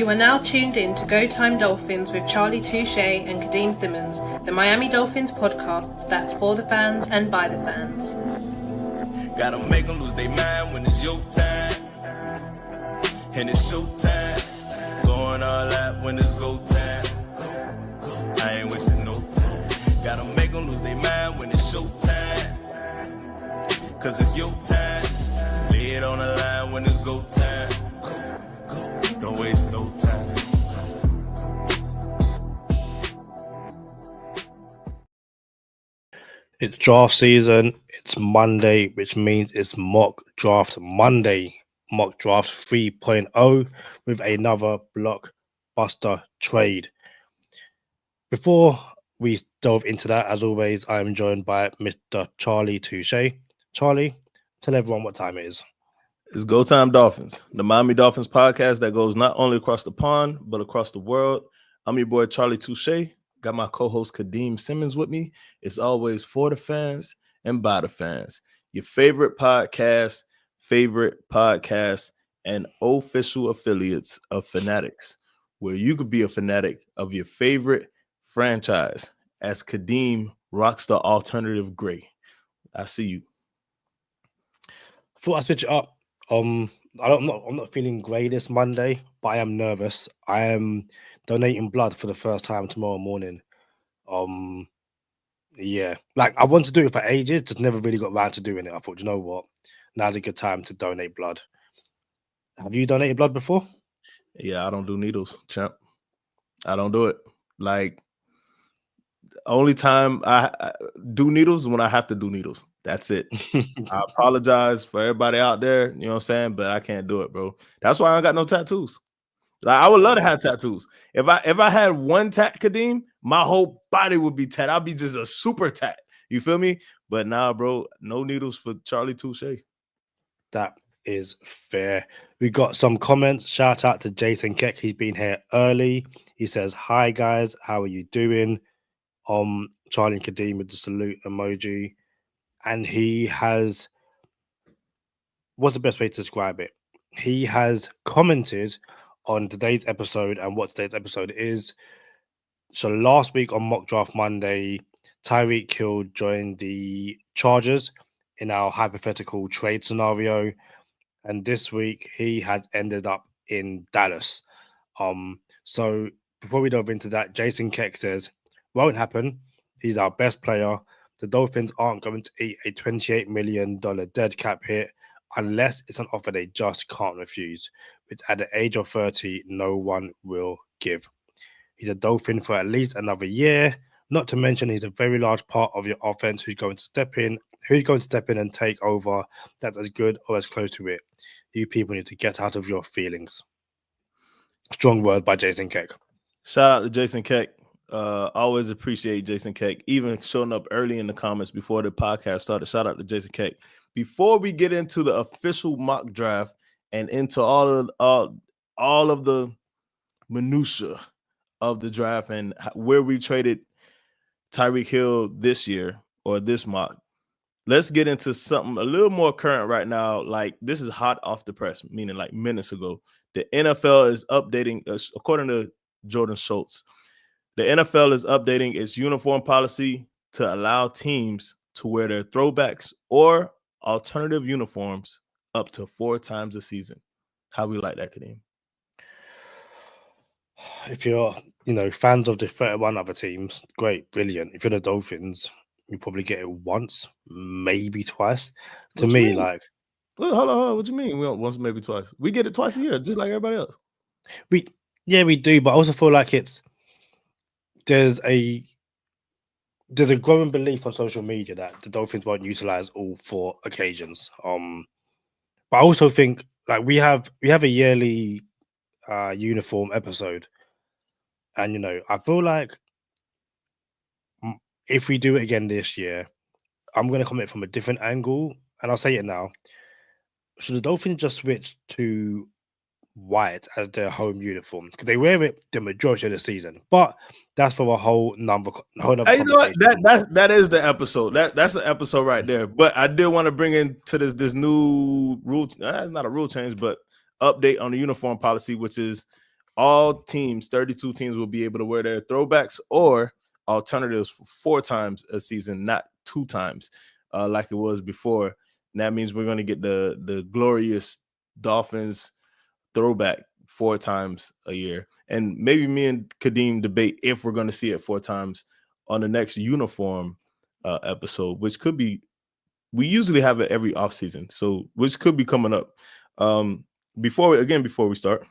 You are now tuned in to Go Time Dolphins with Charlie Touche and Kadeem Simmons, the Miami Dolphins podcast that's for the fans and by the fans. Gotta make them lose their mind when it's your time. And it's show time. Going all out when it's go time. I ain't wasting no time. Gotta make them lose their mind when it's show time. Cause it's your time. Lay it on the line when it's go time. Don't waste no time. It's draft season. It's Monday, which means it's Mock Draft Monday. Mock Draft 3.0 with another blockbuster trade. Before we delve into that, as always, I am joined by Mr. Charlie Touche. Charlie, tell everyone what time it is. It's Go Time Dolphins, the Miami Dolphins podcast that goes not only across the pond, but across the world. I'm your boy, Charlie Touche. Got my co-host, Kadeem Simmons, with me. It's always for the fans and by the fans. Your favorite podcast, and official affiliates of Fanatics, where you could be a fanatic of your favorite franchise as Kadeem rocks the alternative gray. I see you. Thought I'd switch it up. I'm not feeling great this Monday, but I am nervous. I am donating blood for the first time tomorrow morning. Yeah, like I wanted to do it for ages, just never really got around to doing it. I thought, you know what, now's a good time to donate blood. Have you donated blood before? Yeah, I don't do needles, champ. I don't do it. Like, only time I do needles is when I have to do needles. That's it. I apologize for everybody out there, you know what I'm saying? But I can't do it, bro. That's why I don't got no tattoos. Like, I would love to have tattoos. If I had one tat, Kadeem, my whole body would be tat. I'd be just a super tat. You feel me? But nah, bro, no needles for Charlie Touche. That is fair. We got some comments. Shout out to Jason Keck. He's been here early. He says, "Hi guys, how are you doing?" Charlie and Kadeem with the salute emoji. And he has, what's the best way to describe it? He has commented on today's episode and what today's episode is. So last week on Mock Draft Monday, Tyreek Hill joined the Chargers in our hypothetical trade scenario. And this week he has ended up in Dallas. So before we delve into that, Jason Keck says, won't happen. He's our best player. The Dolphins aren't going to eat a $28 million dead cap hit unless it's an offer they just can't refuse, which at the age of 30, no one will give. He's a Dolphin for at least another year, not to mention he's a very large part of your offense who's going to step in and take over. That's as good or as close to it. You people need to get out of your feelings. Strong word by Jason Keck. Shout out to Jason Keck. Always appreciate Jason Keck, even showing up early in the comments before the podcast started. Shout out to Jason Keck. Before we get into the official mock draft and into all of the minutia of the draft and where we traded Tyreek Hill this year or this mock, let's get into something a little more current right now. Like, this is hot off the press, meaning like minutes ago. The NFL is updating, according to Jordan Schultz, the NFL is updating its uniform policy to allow teams to wear their throwbacks or alternative uniforms up to 4 times a season. How we like that, Kadeem? If you're, fans of the 31 other teams, great, brilliant. If you're the Dolphins, you probably get it once, maybe twice. To me, like, well, hold on. What you mean? We don't once, maybe twice. We get it twice a year, just like everybody else. We do, but I also feel like there's a growing belief on social media that the Dolphins won't utilize all 4 occasions. But I also think like we have a yearly uniform episode, and I feel like if we do it again this year, I'm going to come at it from a different angle, and I'll say it now. Should the Dolphins just switch to white as their home uniform, because they wear it the majority of the season? But that's for a whole nother hey, you know what? That is the episode. That's the episode right there. But I did want to bring into this new rule. It's not a rule change, but update on the uniform policy, which is all teams, 32 teams, will be able to wear their throwbacks or alternatives for 4 times a season, not 2 times like it was before. And that means we're going to get the glorious Dolphins throwback 4 times a year. And maybe me and Kadeem debate if we're going to see it 4 times on the next uniform episode, which could be, we usually have it every offseason, so which could be coming up. Before we start,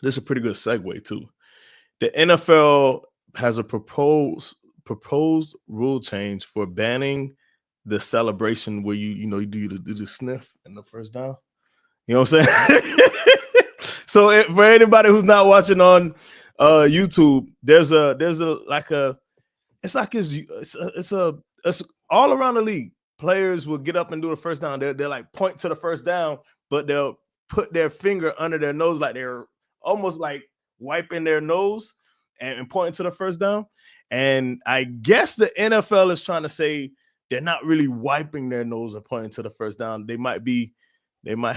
this is a pretty good segue too. The NFL has a proposed rule change for banning the celebration where you do the sniff in the first down. You know what I'm saying? So for anybody who's not watching on YouTube, there's it's all around the league. Players will get up and do the first down. They're like point to the first down, but they'll put their finger under their nose like they're almost like wiping their nose and pointing to the first down. And I guess the NFL is trying to say they're not really wiping their nose and pointing to the first down. They might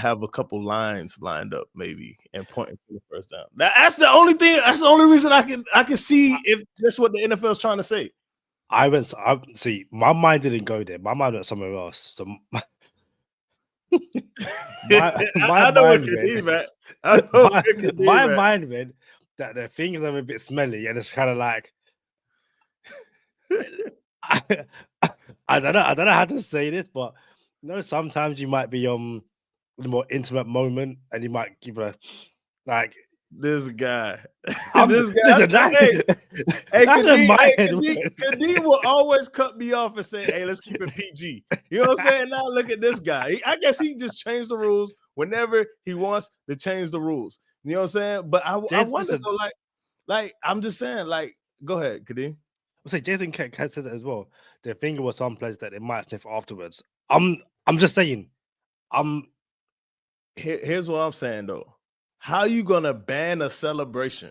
have a couple lines lined up maybe and pointing to the first down. That's the only thing. That's the only reason I can see if that's what the NFL is trying to say. I see. My mind didn't go there. My mind went somewhere else. So my mind went that the fingers are a bit smelly, and it's kind of like I don't know how to say this, but sometimes you might be the more intimate moment, and you might give a like. This guy. Listen, Kadeem will always cut me off and say, "Hey, let's keep it PG." You know what I'm saying? Now look at this guy. I guess he just changed the rules whenever he wants to change the rules. You know what I'm saying? But I wonder though, like I'm just saying, like, go ahead, Kadeem. I'll say Jason Keck has said it as well. Their finger was someplace that they might sniff afterwards. I'm just saying. Here's what I'm saying though. How you gonna ban a celebration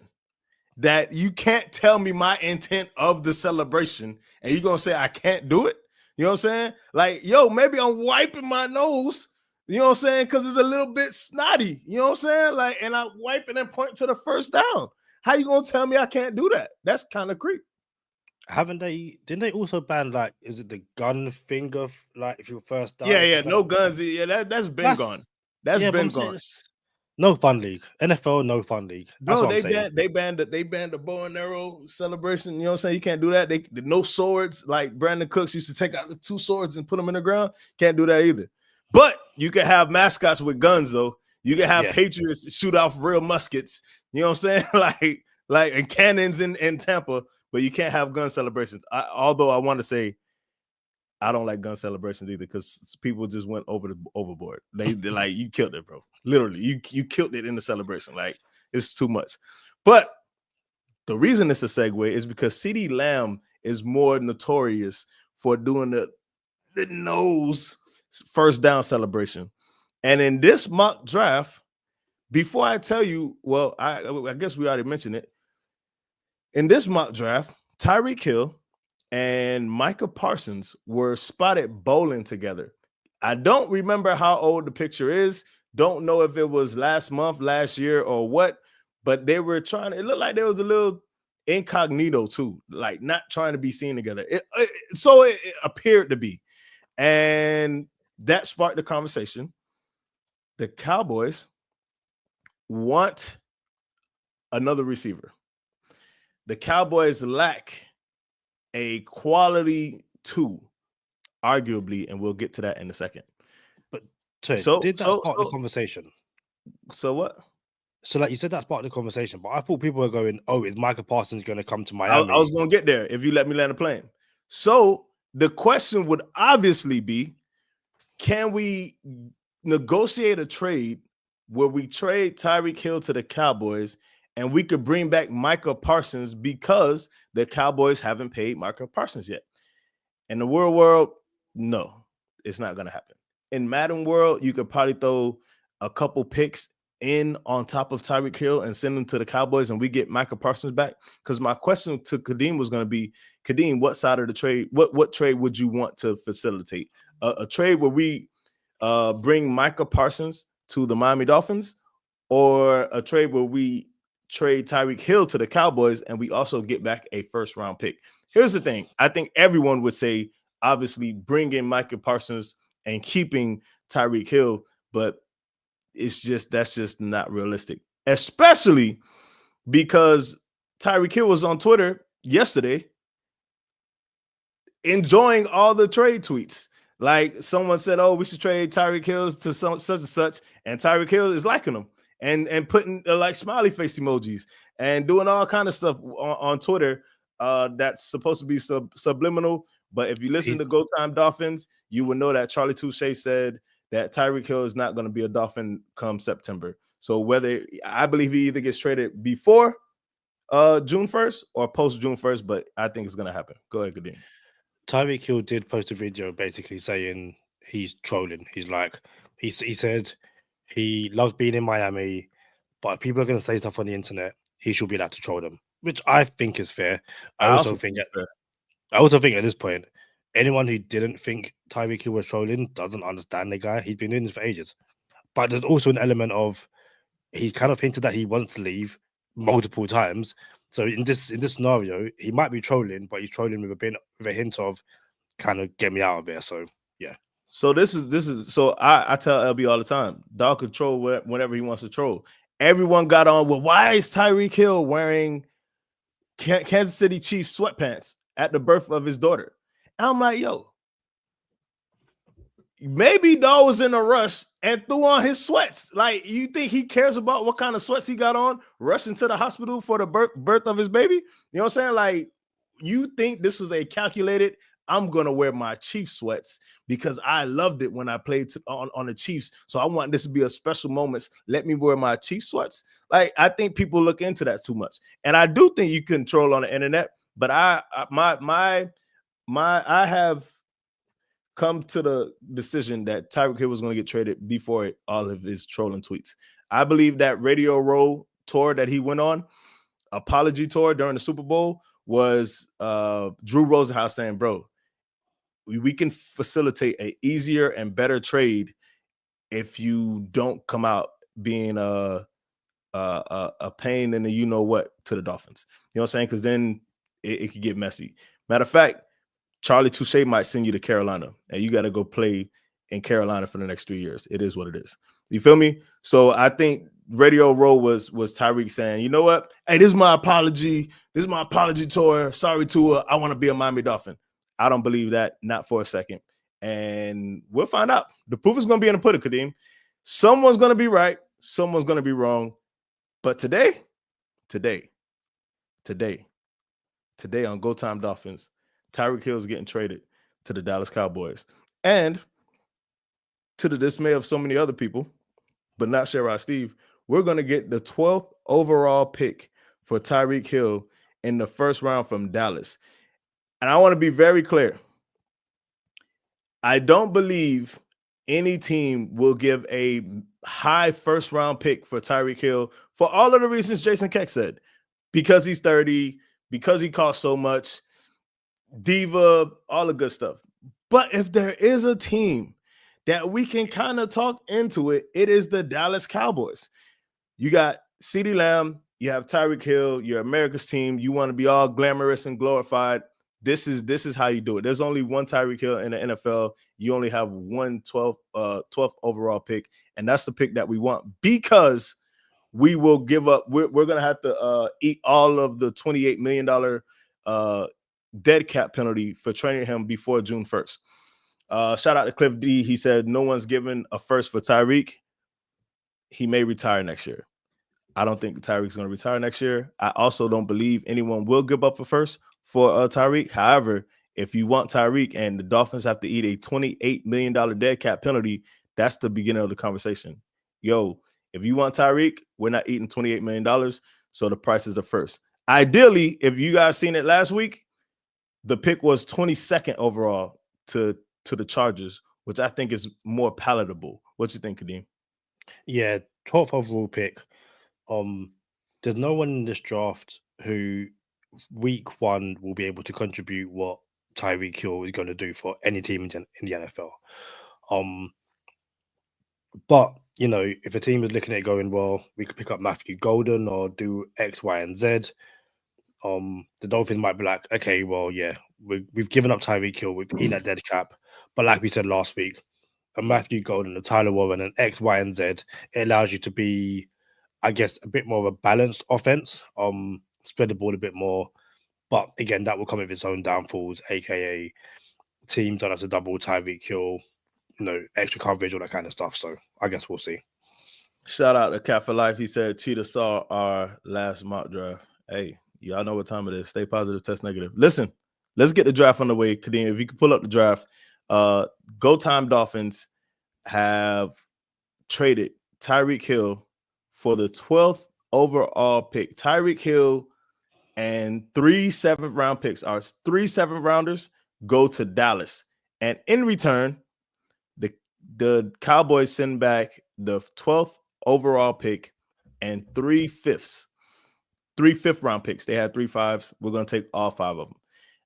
that you can't tell me my intent of the celebration and you're gonna say I can't do it? You know what I'm saying? Like, yo, maybe I'm wiping my nose, you know what I'm saying? Because it's a little bit snotty, you know what I'm saying? Like, and I wipe it and point to the first down. How you gonna tell me I can't do that? That's kind of creep. Didn't they also ban, like, is it the gun finger, like if you're first down? Yeah, no guns. Yeah, that's been gone. That's been gone. No fun league. NFL, no fun league. Bro, they banned the bow and arrow celebration. You know what I'm saying? You can't do that. They no swords, like Brandon Cooks used to take out the 2 swords and put them in the ground. Can't do that either. But you can have mascots with guns, though. You can have Patriots shoot off real muskets. You know what I'm saying? like and cannons in Tampa, but you can't have gun celebrations. Although I want to say I don't like gun celebrations either because people just went overboard. They're like, you killed it, bro. Literally, you killed it in the celebration. Like, it's too much. But the reason it's a segue is because CeeDee Lamb is more notorious for doing the nose first down celebration. And in this mock draft, before I tell you, well, I guess we already mentioned it. In this mock draft, Tyreek Hill and Micah Parsons were spotted bowling together. I don't remember how old the picture is. Don't know if it was last month, last year, or what, but they were trying. It looked like there was a little incognito too, like not trying to be seen together. So it appeared to be. And that sparked the conversation. The Cowboys want another receiver. The Cowboys lack a quality 2, arguably, and we'll get to that in a second. But did that spark the conversation? So what? So, like you said, that's part of the conversation, but I thought people were going, "Oh, is Micah Parsons going to come to Miami?" I was going to get there if you let me land a plane. So the question would obviously be, can we negotiate a trade where we trade Tyreek Hill to the Cowboys and we could bring back Micah Parsons because the Cowboys haven't paid Micah Parsons yet? In the real world, no, it's not going to happen. In Madden world, you could probably throw a couple picks in on top of Tyreek Hill and send them to the Cowboys and we get Micah Parsons back. Because my question to Kadeem was going to be, Kadeem, what side of the trade, what trade would you want to facilitate? A trade where we bring Micah Parsons to the Miami Dolphins, or a trade where we trade Tyreek Hill to the Cowboys, and we also get back a first-round pick. Here's the thing. I think everyone would say, obviously, bring in Micah Parsons and keeping Tyreek Hill, but that's just not realistic, especially because Tyreek Hill was on Twitter yesterday enjoying all the trade tweets. Like someone said, "Oh, we should trade Tyreek Hill to such and such," and Tyreek Hill is liking them and putting like smiley face emojis and doing all kind of stuff on Twitter. That's supposed to be subliminal. But if you listen to Go Time Dolphins, you will know that Charlie Touche said that Tyreek Hill is not going to be a Dolphin come September. So whether I believe he either gets traded before June 1st or post June 1st, but I think it's going to happen. Go ahead, Kadeem. Tyreek Hill did post a video basically saying he's trolling. He's like, he said he loves being in Miami, but if people are going to say stuff on the internet, he should be allowed to troll them, which I think is fair. I also think at this point, anyone who didn't think Tyreek Hill was trolling doesn't understand the guy. He's been doing this for ages. But there's also an element of he kind of hinted that he wants to leave multiple times. So in this scenario, he might be trolling, but he's trolling with a hint of kind of get me out of there. So yeah. So this is so I tell LB all the time, dog can troll whenever he wants to troll. Everyone got on, well, why is Tyreek Hill wearing Kansas City Chiefs sweatpants at the birth of his daughter? And I'm like, yo, maybe dog was in a rush and threw on his sweats. Like, you think he cares about what kind of sweats he got on, rushing to the hospital for the birth of his baby? You know what I'm saying? Like, you think this was a calculated, I'm going to wear my Chiefs sweats because I loved it when I played on the Chiefs. So I want this to be a special moment. Let me wear my Chiefs sweats. Like, I think people look into that too much. And I do think you can troll on the internet, but I have come to the decision that Tyreek Hill was going to get traded before all of his trolling tweets. I believe that Radio Row tour that he went on, apology tour during the Super Bowl, was Drew Rosenhaus saying, bro, we can facilitate an easier and better trade if you don't come out being a pain in the you know what to the Dolphins. You know what I'm saying? Because then it could get messy. Matter of fact, Charlie Touche might send you to Carolina, and you got to go play in Carolina for the next 3 years. It is what it is. You feel me? So I think Radio Row was Tyreek saying, you know what? Hey, this is my apology. This is my apology tour. Sorry, Tua. I want to be a Miami Dolphin. I don't believe that, not for a second. And we'll find out. The proof is going to be in the pudding, Kadeem. Someone's going to be right. Someone's going to be wrong. But today on Go Time Dolphins, Tyreek Hill is getting traded to the Dallas Cowboys. And to the dismay of so many other people, but not Sherrod Steve, we're going to get the 12th overall pick for Tyreek Hill in the first round from Dallas. And I want to be very clear. I don't believe any team will give a high first round pick for Tyreek Hill for all of the reasons Jason Keck said. Because he's 30, because he costs so much, diva, all the good stuff. But if there is a team that we can kind of talk into it, it is the Dallas Cowboys. You got CeeDee Lamb, you have Tyreek Hill, your America's team. You want to be all glamorous and glorified. This is how you do it. There's only one Tyreek Hill in the NFL. You only have one 12th overall pick, and that's the pick that we want because we will give up. We're going to have to eat all of the $28 million dead cap penalty for trading him before June 1st. Shout out to Cliff D. He said no one's given a first for Tyreek. He may retire next year. I don't think Tyreek's going to retire next year. I also don't believe anyone will give up a first for Tyreek. However, if you want Tyreek and the Dolphins have to eat a $28 million dead cap penalty, that's the beginning of the conversation. Yo, if you want Tyreek, we're not eating $28 million, so the price is the first. Ideally, if you guys seen it last week, the pick was 22nd overall to the Chargers, which I think is more palatable. What you think, Kadeem? Yeah, 12th overall pick. There's no one in this draft who week one will be able to contribute what Tyreek Hill is going to do for any team in the NFL. But you know, if a team is looking at it going, well, we could pick up Matthew Golden or do X, Y, and Z. The Dolphins might be like, okay, well, yeah, we've given up Tyreek Hill, we've eaten that dead cap, but like we said last week, a Matthew Golden, a Tyler Warren, an X, Y, and Z, it allows you to be, I guess, a bit more of a balanced offense. Spread the ball a bit more, but again, that will come with its own downfalls, aka teams don't have to double Tyreek Hill, you know, extra coverage, all that kind of stuff. So I guess we'll see. Shout out to Cat for Life. He said Cheetah saw our last mock draft. Hey, y'all know what time it is. Stay positive, test negative. Listen, let's get the draft on the way. Kadeem, if you can pull up the draft. Go Time Dolphins have traded Tyreek Hill for the 12th overall pick. Tyreek Hill and 3 7th round picks. Our 3 7th rounders go to Dallas. And in return, the Cowboys send back the 12th overall pick and 3 5th round picks. They had 3 5s. We're going to take all 5 of them.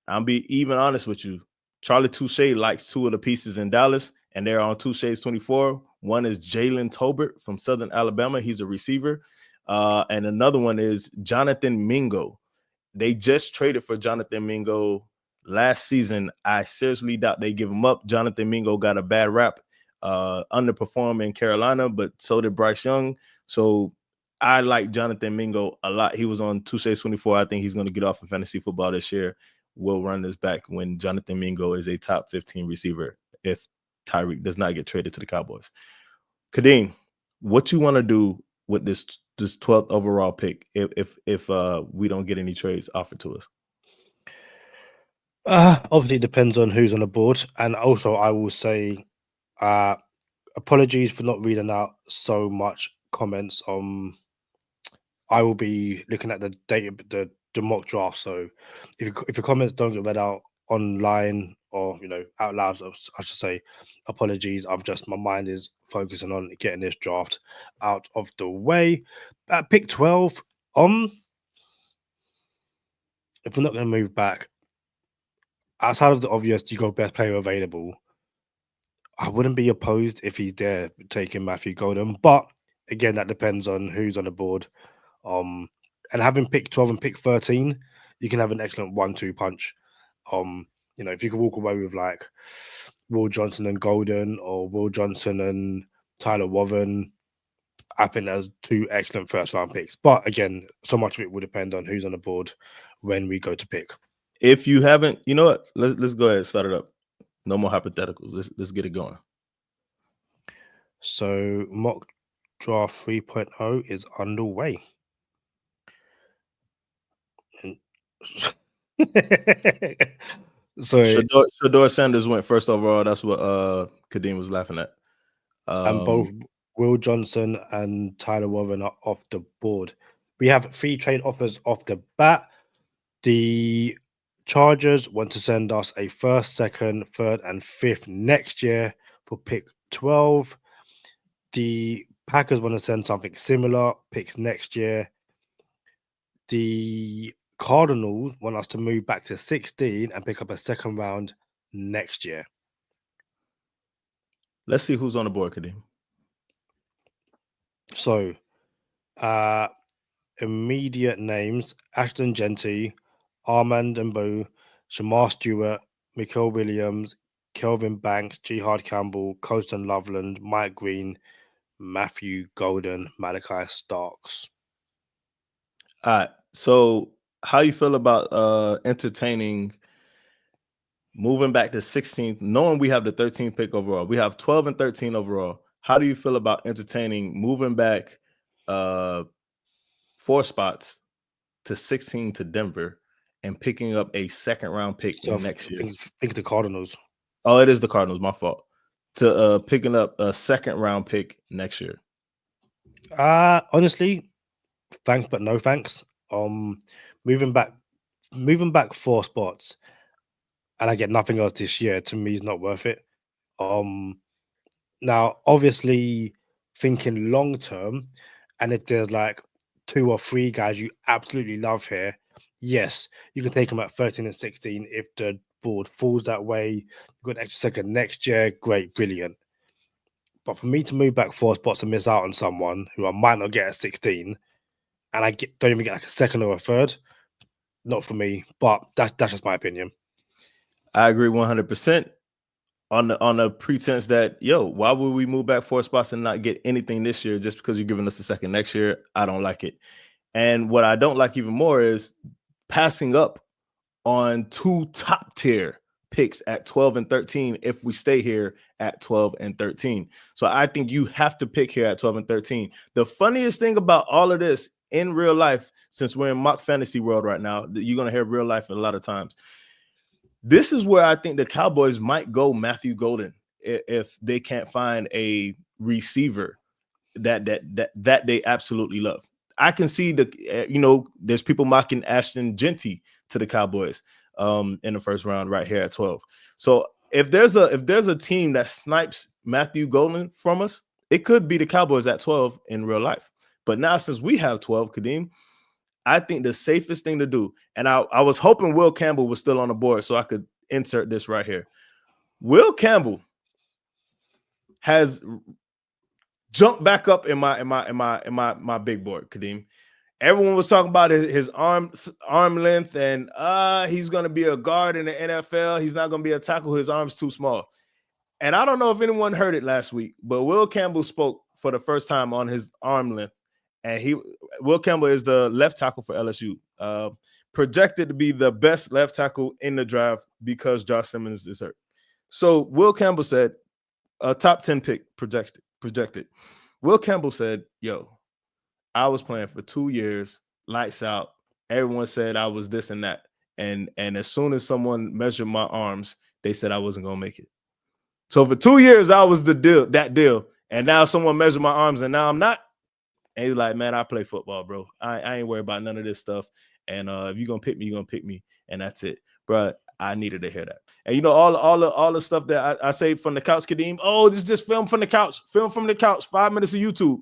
I'll be even honest with you. Charlie Touche likes 2 of the pieces in Dallas, and they're on Touche's 24. One is Jalen Tolbert from Southern Alabama. He's a receiver. And another one is Jonathan Mingo. They just traded for Jonathan Mingo last season. I seriously doubt they give him up. Jonathan Mingo got a bad rap, underperformed in Carolina, but so did Bryce Young. So I like Jonathan Mingo a lot. He was on Touche's 24. I think he's going to get off in fantasy football this year. We'll run this back when Jonathan Mingo is a top 15 receiver if Tyreek does not get traded to the Cowboys. Kadeem, what you want to do with this 12th overall pick if we don't get any trades offered to us? Obviously, it depends on who's on the board. And also, I will say, apologies for not reading out so much comments. I will be looking at the data, the mock draft. So if your comments don't get read out online or, you know, out loud, I should say, apologies. My mind is focusing on getting this draft out of the way. At pick 12, if we're not going to move back, outside of the obvious, you go best player available, I wouldn't be opposed if he's there taking Matthew Golden. But again, that depends on who's on the board. And having pick 12 and pick 13, you can have an excellent 1-2 punch. You know, if you can walk away with like Will Johnson and Golden or Will Johnson and Tyler Warren, I think there's 2 excellent first round picks. But again, so much of it will depend on who's on the board when we go to pick. If you haven't, you know what? Let's go ahead and start it up. No more hypotheticals. Let's get it going. So mock draft 3.0 is underway. So Shador Sanders went first overall. That's what Kadeem was laughing at. And both Will Johnson and Tyler Warren are off the board. We have 3 trade offers off the bat. The Chargers want to send us a 1st, 2nd, 3rd, and 5th next year for pick 12. The Packers want to send something similar, picks next year. The Cardinals want us to move back to 16 and pick up a 2nd round next year. Let's see who's on the board, Kadeem. So, immediate names: Ashton Genty, Armand Mbo, Shamar Stewart, Mikael Williams, Kelvin Banks, Jihad Campbell, Colston Loveland, Mike Green, Matthew Golden, Malachi Starks. All right. So how you feel about entertaining moving back to 16th, knowing we have the 13th pick overall? We have 12 and 13 overall. How do you feel about entertaining moving back 4 spots to 16 to Denver and picking up a 2nd round pick next year? I think the Cardinals. Oh, it is the Cardinals. My fault. To picking up a 2nd round pick next year. Honestly, thanks, but no thanks. Moving back 4 spots, and I get nothing else this year, to me is not worth it. Now, obviously, thinking long term, and if there's like 2 or 3 guys you absolutely love here, yes, you can take them at 13 and 16. If the board falls that way, you've got an extra 2nd next year, great, brilliant. But for me to move back 4 spots and miss out on someone who I might not get at 16, and don't even get like a second or a third, not for me. But that's just my opinion. I agree 100% on the pretense that, why would we move back 4 spots and not get anything this year just because you're giving us a second next year? I don't like it. And what I don't like even more is passing up on 2 top tier picks at 12 and 13 if we stay here at 12 and 13. So I think you have to pick here at 12 and 13. The funniest thing about all of this in real life, since we're in mock fantasy world right now, you're going to hear real life a lot of times. This is where I think the Cowboys might go Matthew Golden if they can't find a receiver that they absolutely love. I can see there's people mocking Ashton Genty to the Cowboys in the first round right here at 12. So if there's a team that snipes Matthew Golden from us, it could be the Cowboys at 12 in real life. But now since we have 12, Kadeem, I think the safest thing to do, and I was hoping Will Campbell was still on the board so I could insert this right here. Will Campbell has jumped back up in my big board, Kadeem. Everyone was talking about his arm length, and he's going to be a guard in the NFL. He's not going to be a tackle. His arm's too small. And I don't know if anyone heard it last week, but Will Campbell spoke for the first time on his arm length. And Will Campbell is the left tackle for LSU, projected to be the best left tackle in the draft because Josh Simmons is hurt. So Will Campbell said, a top 10 pick projected. Will Campbell said, I was playing for 2 years, lights out. Everyone said I was this and that. And as soon as someone measured my arms, they said I wasn't going to make it. So for 2 years, I was that deal. And now someone measured my arms and now I'm not. And he's like, man, I play football, bro. I ain't worried about none of this stuff. And if you're going to pick me, you're going to pick me. And that's it. Bro, I needed to hear that. And all the stuff that I say from the couch, Kadeem, this is just film from the couch. Film from the couch, 5 minutes of YouTube.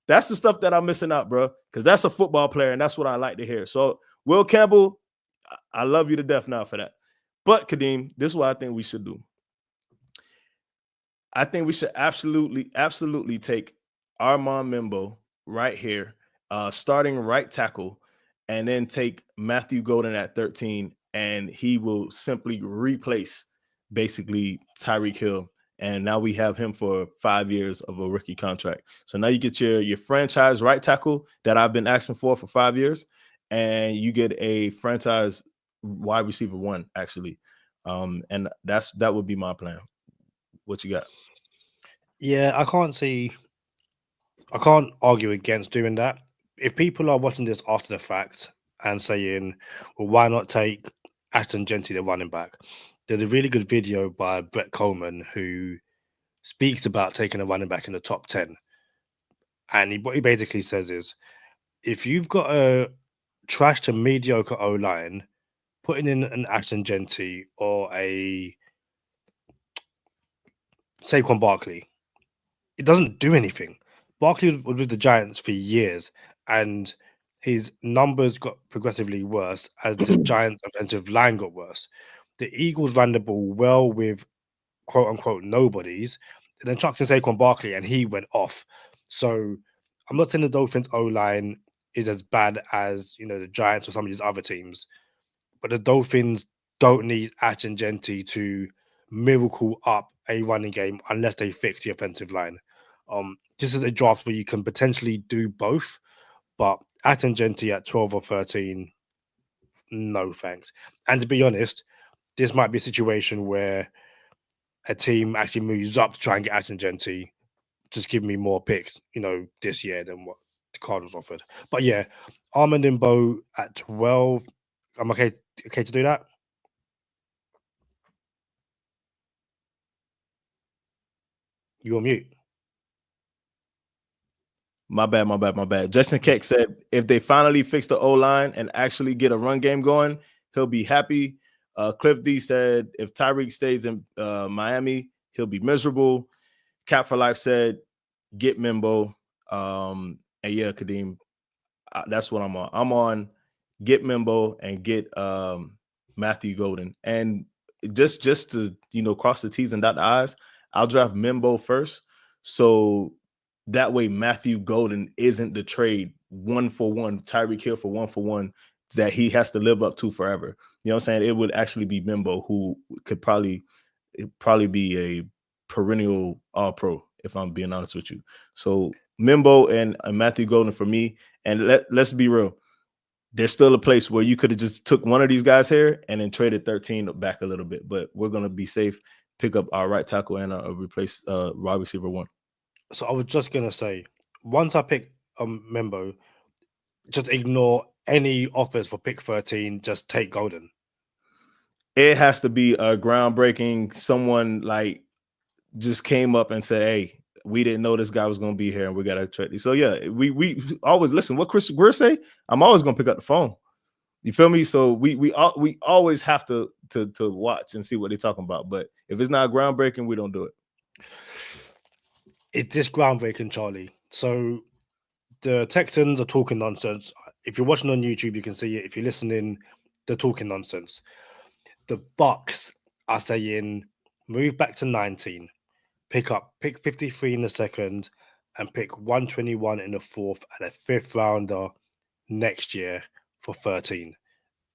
That's the stuff that I'm missing out, bro, because that's a football player, and that's what I like to hear. So, Will Campbell, I love you to death now for that. But, Kadeem, this is what I think we should do. I think we should absolutely take Armand Mimbo right here, starting right tackle, and then take Matthew Golden at 13, and he will simply replace basically Tyreek Hill. And now we have him for 5 years of a rookie contract. So now you get your franchise right tackle that I've been asking for 5 years, and you get a franchise wide receiver 1, actually. And that would be my plan. What you got? Yeah, I can't argue against doing that. If people are watching this after the fact and saying, well, why not take Ashton Genty, the running back? There's a really good video by Brett Coleman who speaks about taking a running back in the top 10. And what he basically says is, if you've got a trash to mediocre O-line, putting in an Ashton Genty or a Saquon Barkley, it doesn't do anything. Barkley was with the Giants for years, and his numbers got progressively worse as the Giants' offensive line got worse. The Eagles ran the ball well with quote-unquote nobodies, and then chucks in Saquon Barkley, and he went off. So I'm not saying the Dolphins' O-line is as bad as, the Giants or some of these other teams, but the Dolphins don't need Ashton Genty to miracle up a running game unless they fix the offensive line. This is a draft where you can potentially do both, but Ashton Genty at 12 or 13, no thanks. And to be honest, this might be a situation where a team actually moves up to try and get Ashton Genty, just give me more picks, this year than what the Cardinals offered. But yeah, Armand and Bo at 12. I'm okay to do that. You're on mute. My bad. Justin Keck said if they finally fix the O-line and actually get a run game going, he'll be happy. Cliff D said if Tyreek stays in Miami, he'll be miserable. Cap for Life said get Mimbo. And yeah, Kadeem, that's what I'm on. I'm on get Mimbo and get Matthew Golden. And just to cross the T's and dot the I's, I'll draft Mimbo first. So that way Matthew Golden isn't the trade 1-for-1, Tyreek Hill for 1-for-1 that he has to live up to forever. You know what I'm saying? It would actually be Mimbo, who could probably be a perennial all-pro, if I'm being honest with you. So Mimbo and Matthew Golden for me. And let's be real. There's still a place where you could have just took one of these guys here and then traded 13 back a little bit. But we're going to be safe, pick up our right tackle and replace wide receiver 1. So I was just going to say, once I pick Membo, just ignore any offers for pick 13. Just take Golden. It has to be a groundbreaking, someone like just came up and said, hey, we didn't know this guy was going to be here and we got to trade. So yeah, we always listen. What Chris Greer say? I'm always going to pick up the phone. You feel me? So we always have to watch and see what they're talking about. But if it's not groundbreaking, we don't do it. It's this groundbreaking, Charlie. So the Texans are talking nonsense. If you're watching on YouTube, you can see it. If you're listening, they're talking nonsense. The Bucks are saying move back to 19, pick 53 in the second, and pick 121 in the fourth and a 5th rounder next year for 13.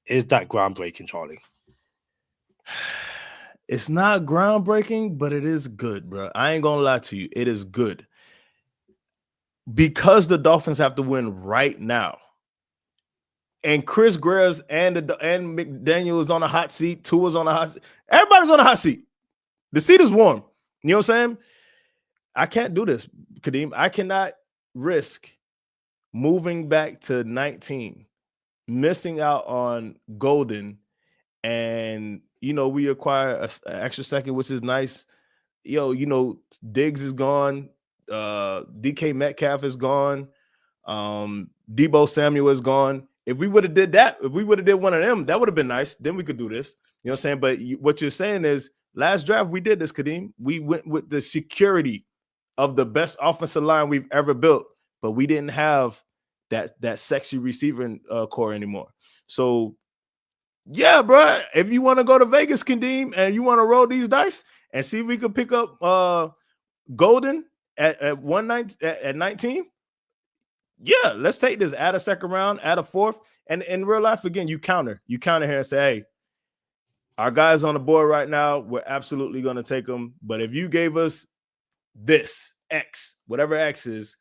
Is that groundbreaking, Charlie? It's not groundbreaking, but it is good, bro. I ain't gonna lie to you. It is good. Because the Dolphins have to win right now. And Chris Greer and McDaniel is on a hot seat. Tua's on a hot seat. Everybody's on a hot seat. The seat is warm. You know what I'm saying? I can't do this, Kadeem. I cannot risk moving back to 19, missing out on Golden, and we acquire an extra second, which is nice. Diggs is gone. DK Metcalf is gone. Debo Samuel is gone. If we would have did that, if we would have did one of them, that would have been nice. Then we could do this. You know what I'm saying? But what you're saying is last draft we did this, Kadeem. We went with the security of the best offensive line we've ever built, but we didn't have that sexy receiving core anymore. So yeah, bro, if you want to go to Vegas, Kadeem, and you want to roll these dice and see if we could pick up Golden at 19, yeah, let's take this. Add a second round, add a 4th, and in real life, again, you counter here and say, hey, our guys on the board right now, we're absolutely going to take them. But if you gave us this X, whatever X is,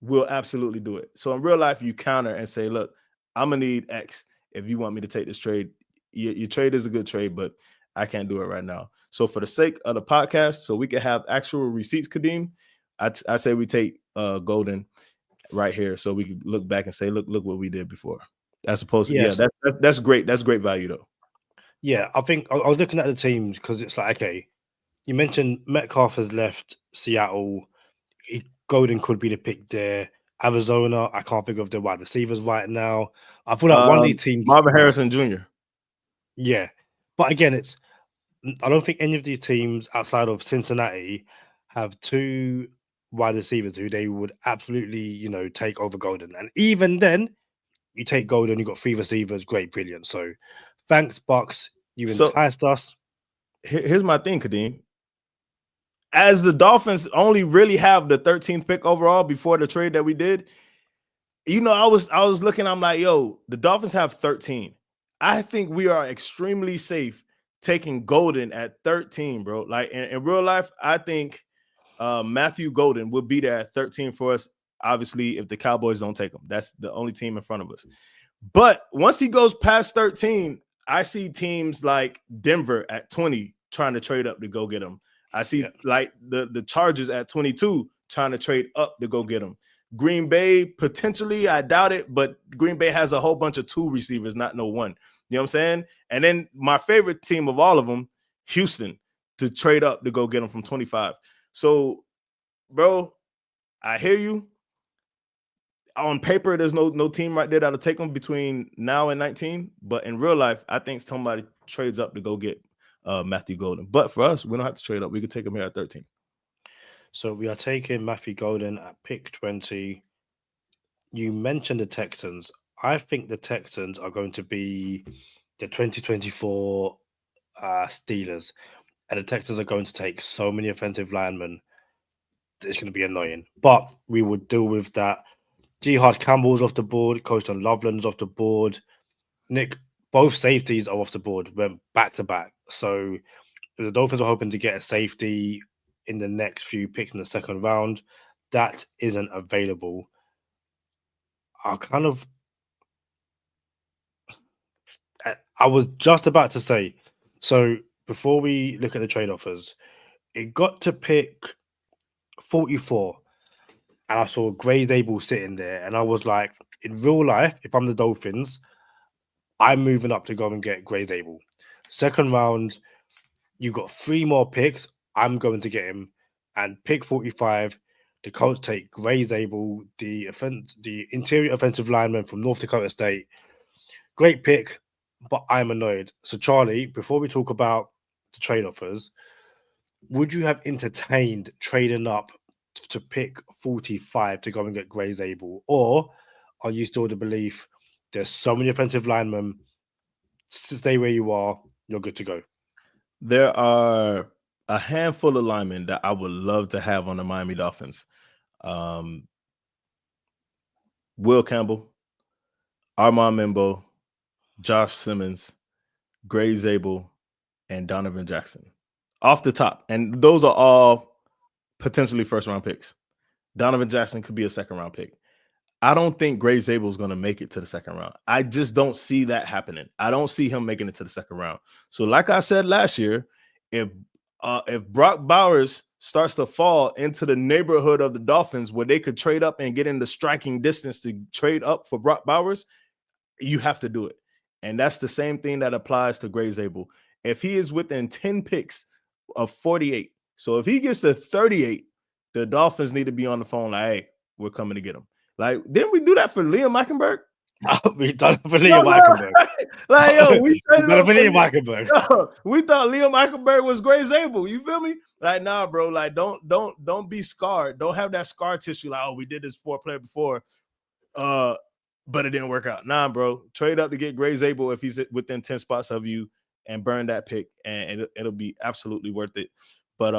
we'll absolutely do it. So in real life, you counter and say, look, I'm gonna need X if you want me to take this trade. Your trade is a good trade, but I can't do it right now. So for the sake of the podcast, so we can have actual receipts, Kadeem, I say we take Golden right here, so we can look back and say, look what we did before. As opposed to, yes. That's great. That's great value though. Yeah, I think I was looking at the teams because it's like, okay, you mentioned Metcalf has left Seattle. Golden could be the pick there. Arizona, I can't think of the wide receivers right now. I feel like one of these teams, Marvin Harrison Jr. Yeah, but again, I don't think any of these teams outside of Cincinnati have 2 wide receivers who they would absolutely, take over Golden. And even then, you take Golden, you got 3 receivers, great, brilliant. So thanks, Bucks. You enticed us. Here's my thing, Kadeem. As the Dolphins only really have the 13th pick overall before the trade that we did, I was looking, I'm like, yo, the Dolphins have 13. I think we are extremely safe taking Golden at 13, bro. Like in real life, I think Matthew Golden will be there at 13 for us. Obviously, if the Cowboys don't take him, that's the only team in front of us. But once he goes past 13, I see teams like Denver at 20 trying to trade up to go get him. I see like the Chargers at 22 trying to trade up to go get him. Green Bay, potentially, I doubt it, but Green Bay has a whole bunch of 2 receivers, not no 1. You know what I'm saying? And then my favorite team of all of them, Houston, to trade up to go get them from 25. So, bro, I hear you. On paper, there's no team right there that'll take them between now and 19. But in real life, I think somebody trades up to go get Matthew Golden. But for us, we don't have to trade up. We could take him here at 13. So we are taking Matthew Golden at pick 20. You mentioned the Texans. I think the Texans are going to be the 2024 Steelers. And the Texans are going to take so many offensive linemen. it's going to be annoying. But we will deal with that. Jihad Campbell's off the board. Colston Loveland's off the board. Nick, both safeties are off the board. Went back to back. So if the Dolphins are hoping to get a safety in the next few picks in the second round, that isn't available. I was just about to say, so before we look at the trade offers, it got to pick 44, and I saw Gray's Able sitting there, and I was like, in real life, if I'm the Dolphins, I'm moving up to go and get Gray's Able. Second round, you got 3 more picks. I'm going to get him. And pick 45, the Colts take Gray's Able, the interior offensive lineman from North Dakota State. Great pick, but I'm annoyed. So, Charlie, before we talk about the trade offers, would you have entertained trading up to pick 45 to go and get Gray's Able? Or are you still the belief there's so many offensive linemen, stay where you are, you're good to go? There are a handful of linemen that I would love to have on the Miami Dolphins. Will Campbell, Armand Membo, Josh Simmons, Gray Zabel, and Donovan Jackson. Off the top. And those are all potentially first-round picks. Donovan Jackson could be a second-round pick. I don't think Gray Zabel is going to make it to the second round. I just don't see that happening. I don't see him making it to the second round. So like I said last year, if Brock Bowers starts to fall into the neighborhood of the Dolphins where they could trade up and get in the striking distance to trade up for Brock Bowers, you have to do it. And that's the same thing that applies to Gray Zabel. If he is within 10 picks of 48, so if he gets to 38, the Dolphins need to be on the phone like, hey, we're coming to get him. Like, didn't we do that for Liam Eichenberg? We done it for Liam Eichenberg. Like, yo, we done it for Liam Eichenberg. We thought Liam Eichenberg was Gray Zabel. You feel me? Like, nah, bro. Like, don't be scarred. Don't have that scar tissue. Like, oh, we did this for a player before, but it didn't work out. Nah, bro. Trade up to get Gray Zabel if he's within 10 spots of you, and burn that pick, and it'll be absolutely worth it. But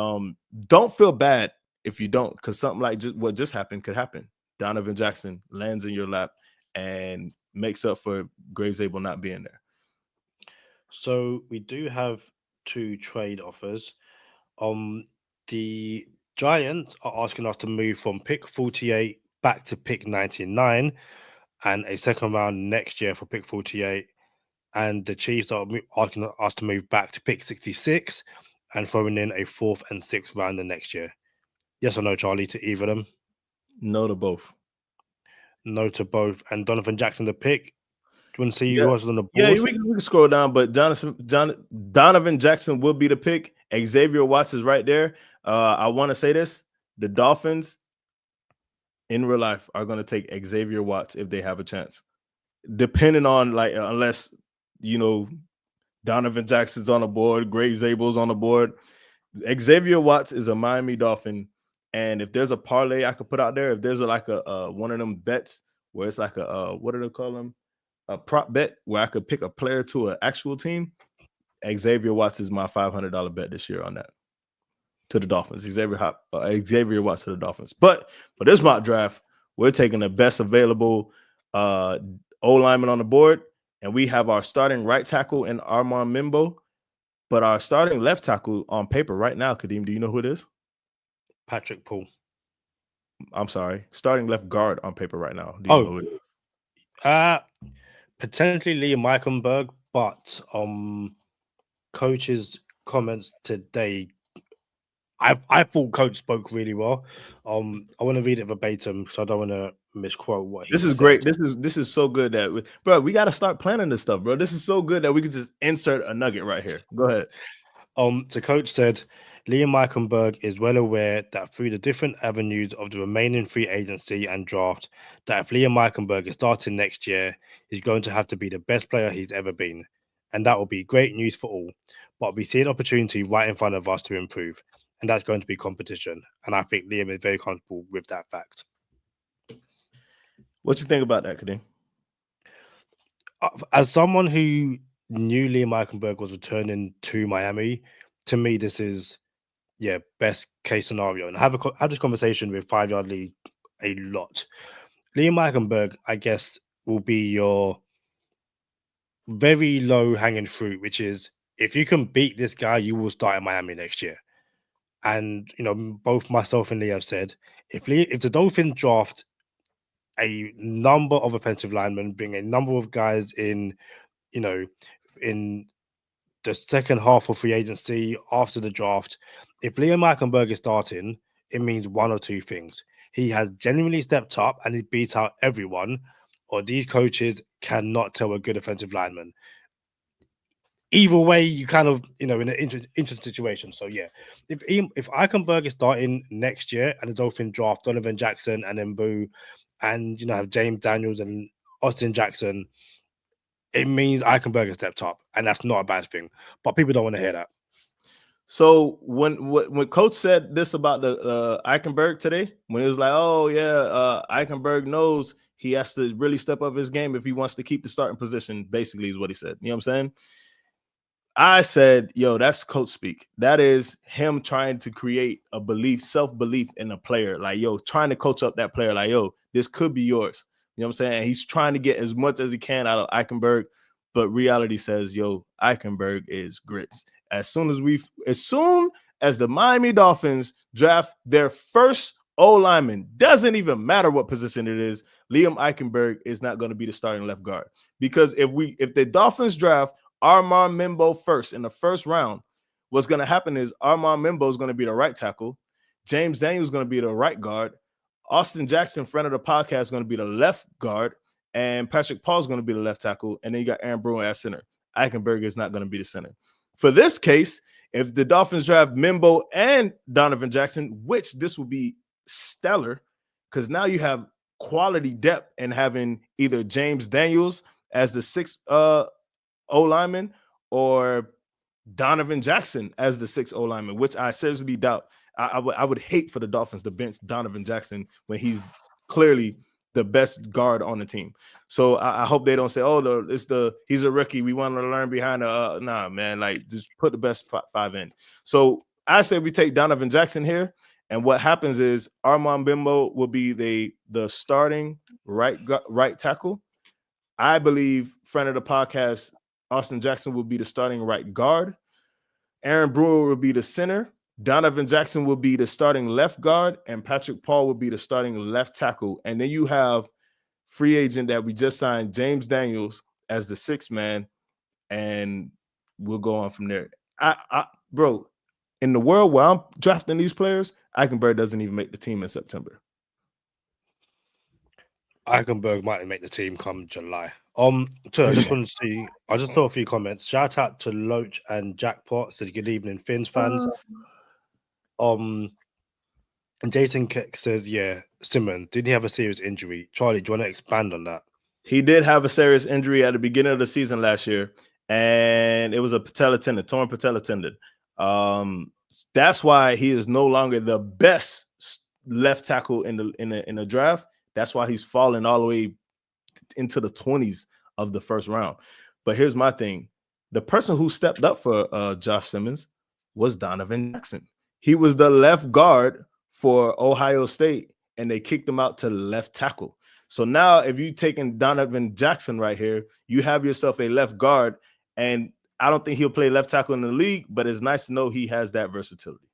don't feel bad if you don't, because something like what just happened could happen. Donovan Jackson lands in your lap and makes up for Gray Zabel not being there. So we do have 2 trade offers. The Giants are asking us to move from pick 48 back to pick 99 and a second round next year for pick 48. And the Chiefs are asking us to move back to pick 66 and throwing in a 4th and 6th round the next year. Yes or no, Charlie, to either of them? No to both. No to both. And Donovan Jackson, the pick. Do you want to see who else is on the board? Yeah, we can scroll down, but Donovan Jackson will be the pick. Xavier Watts is right there. I want to say this. The Dolphins, in real life, are going to take Xavier Watts if they have a chance. Depending on, like, unless, you know, Donovan Jackson's on the board, Gray Zabel's on the board. Xavier Watts is a Miami Dolphin. And if there's a parlay I could put out there, if there's like a one of them bets where it's like what do they call them? A prop bet where I could pick a player to an actual team, Xavier Watts is my $500 bet this year on that to the Dolphins. Xavier Watts to the Dolphins. But for this mock draft, we're taking the best available O lineman on the board, and we have our starting right tackle in Armand Membo, but our starting left tackle on paper right now, Kadeem, do you know who it is? Patrick Paul. I'm sorry. Starting left guard on paper right now. Do you know who it is? Potentially Liam Eichenberg, but coach's comments today, I thought coach spoke really well. I want to read it verbatim, so I don't want to misquote what he said. This is great. This is so good that we got to start planning this stuff, bro. This is so good that we can just insert a nugget right here. Go ahead. The coach said Liam Eichenberg is well aware that through the different avenues of the remaining free agency and draft, that if Liam Eichenberg is starting next year, he's going to have to be the best player he's ever been. And that will be great news for all. But we see an opportunity right in front of us to improve. And that's going to be competition. And I think Liam is very comfortable with that fact. What you think about that, Kadeem? As someone who knew Liam Eichenberg was returning to Miami, to me, this is best case scenario. And have this conversation with 5 Yard League a lot. Liam Eichenberg, I guess, will be your very low hanging fruit, which is if you can beat this guy, you will start in Miami next year. And both myself and Lee have said if the Dolphins draft a number of offensive linemen, bring a number of guys in, in the second half of free agency after the draft, if Liam Eichenberg is starting, it means one or two things. He has genuinely stepped up and he beats out everyone, or these coaches cannot tell a good offensive lineman. Either way, you kind of, in an interesting situation. So, yeah, if Eichenberg is starting next year and the Dolphins draft Donovan Jackson and then Boo and, have James Daniels and Austin Jackson, it means Eichenberg has stepped up, and that's not a bad thing. But people don't want to hear that. So when Coach said this about the Eichenberg today, when it was like, oh yeah, Eichenberg knows he has to really step up his game if he wants to keep the starting position, basically is what he said. You know what I'm saying? I said, yo, that's coach speak. That is him trying to create a self-belief in a player. Like, yo, trying to coach up that player. Like, yo, this could be yours. You know what I'm saying? And he's trying to get as much as he can out of Eichenberg, but reality says, yo, Eichenberg is grits. As soon as the Miami Dolphins draft their first O-lineman, doesn't even matter what position it is, Liam Eichenberg is not going to be the starting left guard. Because if the Dolphins draft Armand Membo first in the first round, what's going to happen is Armand Membo is going to be the right tackle. James Daniels is going to be the right guard. Austin Jackson, friend of the podcast, is going to be the left guard. And Patrick Paul is going to be the left tackle. And then you got Aaron Bruin at center. Eichenberg is not going to be the center. For this case, if the Dolphins draft Membo and Donovan Jackson, which this will be stellar, because now you have quality depth and having either James Daniels as the sixth O-lineman or Donovan Jackson as the sixth O-lineman, which I seriously doubt. I would hate for the Dolphins to bench Donovan Jackson when he's clearly the best guard on the team. So I hope they don't say, oh, he's a rookie, we want to learn behind the nah, man, like just put the best five in. So I say we take Donovan Jackson here, and what happens is Armand Bimbo will be the starting right tackle. I believe, friend of the podcast, Austin Jackson will be the starting right guard. Aaron Brewer will be the center. Donovan Jackson will be the starting left guard, and Patrick Paul will be the starting left tackle. And then you have free agent that we just signed, James Daniels, as the sixth man, and we'll go on from there. Bro, in the world where I'm drafting these players, Eichenberg doesn't even make the team in September. Eichenberg might make the team come July. So I just want to see. I just saw a few comments. Shout out to Loach and Jackpot. Said good evening, Finns fans. And Jason Keck says, yeah, Simon, didn't he have a serious injury? Charlie, do you want to expand on that? He did have a serious injury at the beginning of the season last year, and it was a torn patella tendon. That's why he is no longer the best left tackle in the draft. That's why he's fallen all the way into the 20s of the first round. But here's my thing. The person who stepped up for Josh Simmons was Donovan Jackson. He was the left guard for Ohio State, and they kicked him out to left tackle. So now if you're taking Donovan Jackson right here, you have yourself a left guard, and I don't think he'll play left tackle in the league, but it's nice to know he has that versatility.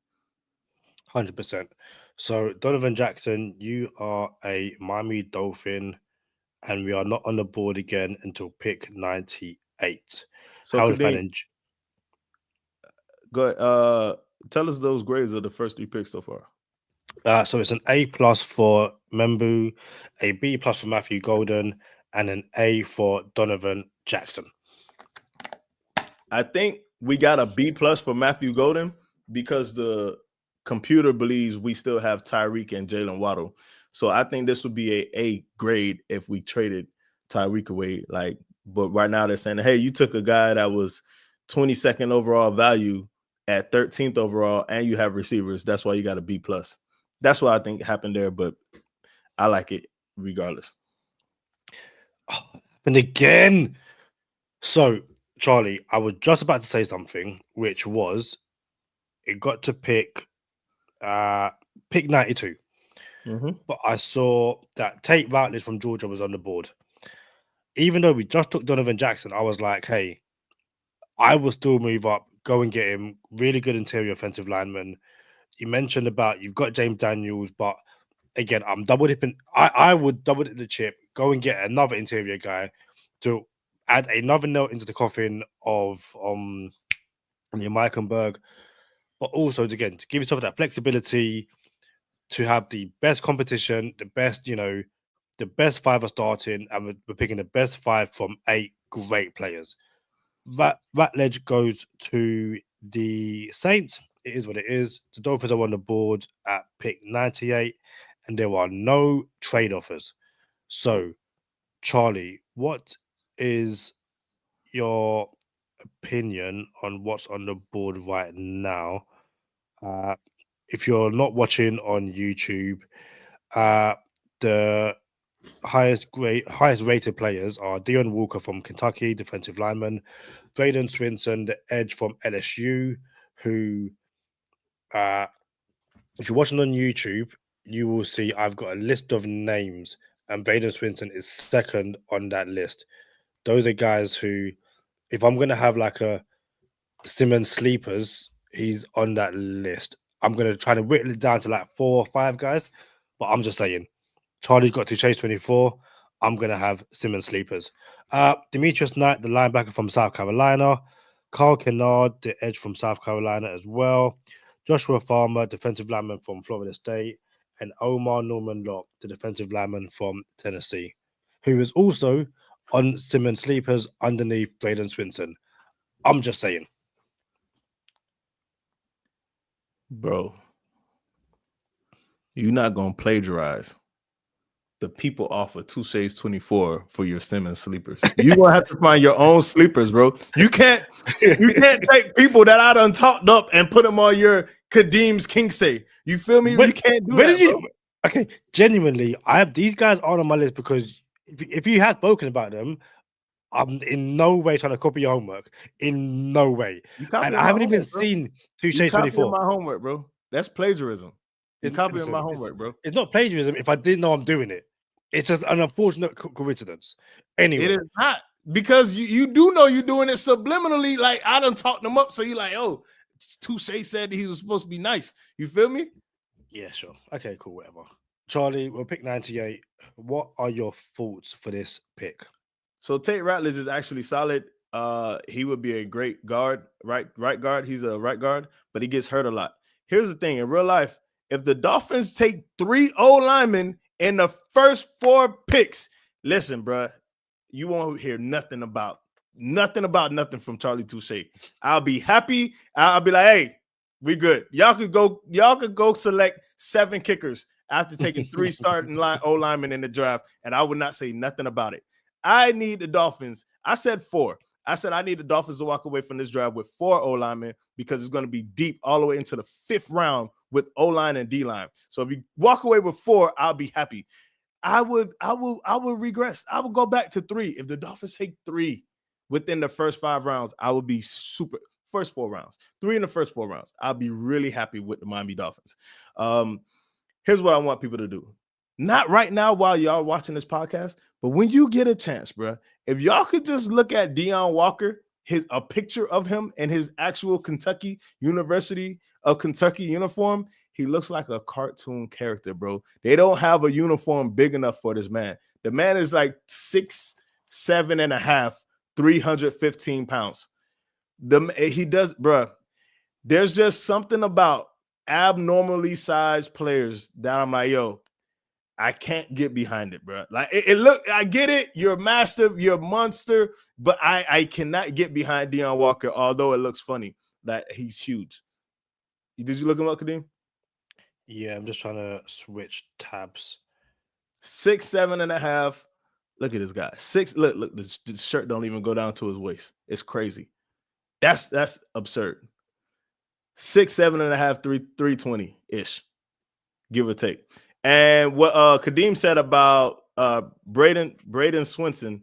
100%. So, Donovan Jackson, you are a Miami Dolphin, and we are not on the board again until pick 98. So, how Kadeem, go ahead. Tell us those grades of the first three picks so far. So it's an A+ for Membu, a B+ for Matthew Golden, and an A for Donovan Jackson. I think we got a B+ for Matthew Golden because the computer believes we still have Tyreek and Jalen Waddle. So I think this would be a grade if we traded Tyreek away. But right now they're saying, hey, you took a guy that was 22nd overall value at 13th overall, and you have receivers. That's why you got a B+. That's what I think happened there, but I like it regardless. Oh, happened again. So, Charlie, I was just about to say something, which was it got to pick pick 92. Mm-hmm. But I saw that Tate Routledge from Georgia was on the board. Even though we just took Donovan Jackson, I was like, hey, I will still move up, go and get him. Really good interior offensive lineman. You mentioned about you've got James Daniels, but again, I'm double dipping. I would double dip the chip, go and get another interior guy to add another note into the coffin of Meichenberg, but also again to give yourself that flexibility to have the best competition, the best, the best five are starting, and we're picking the best five from 8 great players. Ratledge goes to the Saints. It is what it is. The Dolphins are on the board at pick 98, and there are no trade offers. So, Charlie, what is your opinion on what's on the board right now? If you're not watching on YouTube, the highest rated players are Dion Walker from Kentucky, defensive lineman, Braden Swinson, the edge from LSU, who if you're watching on YouTube, you will see I've got a list of names, and Braden Swinson is second on that list. Those are guys who, if I'm gonna have like a Simmons sleepers, he's on that list. I'm gonna try to whittle it down to like 4 or 5 guys, but I'm just saying, Charlie's got to chase 24. I'm gonna have Simmons sleepers. Demetrius Knight, the linebacker from South Carolina, Carl Kennard, the edge from South Carolina as well, Joshua Farmer, defensive lineman from Florida State, and Omar Norman Locke, the defensive lineman from Tennessee, who is also on Simmons sleepers underneath Braden Swinson. I'm just saying. Bro, you're not gonna plagiarize the people offer Touche's 24 for your Simmons sleepers. You're gonna have to find your own sleepers, bro. You can't take people that I done talked up and put them on your Kadeem's Kingsay. You feel me? You can't do that, bro. Okay, genuinely, these guys aren't on my list because if you had spoken about them, I'm in no way trying to copy your homework. In no way. And I haven't even seen Touche's 24. My homework, bro. That's plagiarism. You're copying my homework, bro. It's not plagiarism if I didn't know I'm doing it. It's just an unfortunate coincidence. Anyway. It is not. Because you do know you're doing it subliminally. Like, I done talked them up. So you're like, oh, Touche said he was supposed to be nice. You feel me? Yeah, sure. Okay, cool, whatever. Charlie, we'll pick 98. What are your thoughts for this pick? So Tate Routledge is actually solid. He would be a great guard, right guard. He's a right guard, but he gets hurt a lot. Here's the thing. In real life, if the Dolphins take 3 O-linemen in the first 4 picks, listen, bro, you won't hear nothing from Charlie Touche. I'll be happy. I'll be like, hey, we good. Y'all could go select 7 kickers after taking 3 starting O-linemen in the draft, and I would not say nothing about it. I need the Dolphins. I said 4. I said I need the Dolphins to walk away from this draft with 4 O-linemen because it's going to be deep all the way into the 5th round with O-line and D-line. So if you walk away with 4, I'll be happy. I will regress. I will go back to 3. If the Dolphins take 3 within the first 5 rounds, I will be super. First 4 rounds, 3 in the first 4 rounds. I'll be really happy with the Miami Dolphins. Here's what I want people to do. Not right now while y'all watching this podcast, but when you get a chance, bro, if y'all could just look at Deion Walker, a picture of him in his actual University of Kentucky uniform, he looks like a cartoon character, bro. They don't have a uniform big enough for this man. The man is like 6'7.5", 315 pounds. He does, bro. There's just something about abnormally sized players that I'm like, yo, I can't get behind it, bro. Like I get it. You're a master, you're a monster, but I cannot get behind Deion Walker, although it looks funny that he's huge. Did you look him up, Kadeem? Yeah, I'm just trying to switch tabs. 6'7.5". Look at this guy. 6. Look. The shirt don't even go down to his waist. It's crazy. That's absurd. 6'7.5", 320 ish, give or take. And what Kadeem said about Braden Swinson,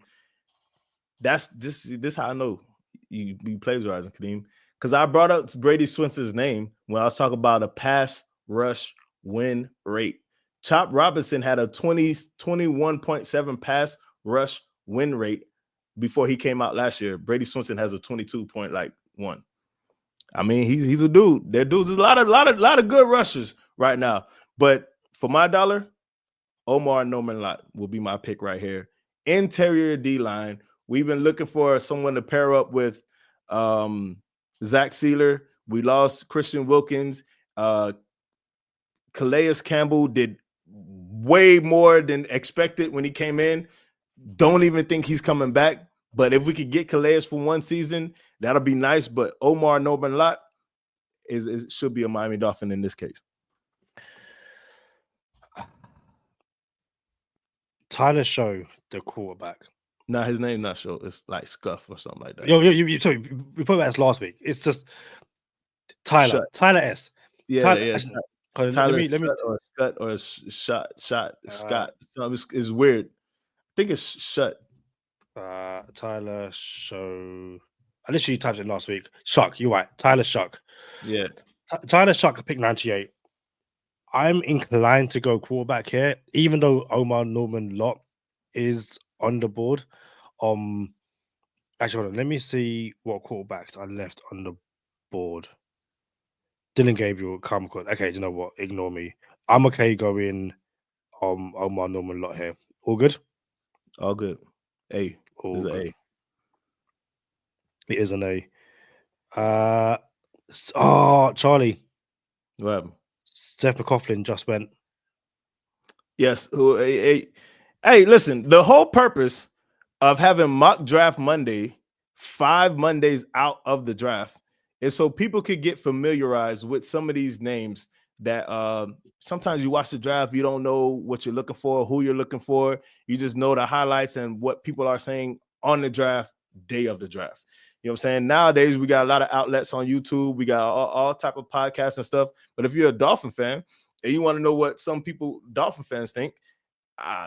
that's this how I know you plagiarizing, Kadeem, because I brought up Brady Swinson's name when I was talking about a pass rush win rate. Chop Robinson had a 21.7 pass rush win rate before he came out last year. Brady Swinson has a 22.1. I mean, he's a dude. There dudes, there's a lot of good rushers right now. But for my dollar, Omar Norman Lott will be my pick right here. Interior D line. We've been looking for someone to pair up with Zach Sealer. We lost Christian Wilkins. Calais Campbell did way more than expected when he came in. Don't even think he's coming back. But if we could get Calais for one season, that'll be nice. But Omar Norman Lott should be a Miami Dolphin in this case. Tyler Show, the quarterback. Nah, his name's not Show. It's like Scuff or something like that. Sorry, we put about this last week. It's just Tyler. Shut. Tyler S. Yeah, Tyler, yeah. actually, Tyler let me or Scott or Shot Scott. It's weird. I think it's Shut. Tyler Show. I literally typed it last week. Shuck, you're right. Tyler Shuck. Yeah. Tyler Shuck pick 98. I'm inclined to go quarterback here, even though Omar Norman Lott is on the board. Actually, hold on. Let me see what quarterbacks I left on the board. Dylan Gabriel, Carmen Court. Okay, you know what? Ignore me. I'm okay going Omar Norman Lott here. All good? All good. A. All Is an good. A. It is an A. Charlie. What happened? Seth McCoughlin just went. Yes. Hey, listen, the whole purpose of having mock draft Monday, 5 Mondays out of the draft, is so people could get familiarized with some of these names that sometimes you watch the draft, you don't know what you're looking for, who you're looking for. You just know the highlights and what people are saying on the draft, day of the draft. You know what I'm saying? Nowadays, we got a lot of outlets on YouTube. We got all type of podcasts and stuff. But if you're a Dolphin fan and you want to know what some people, Dolphin fans, think,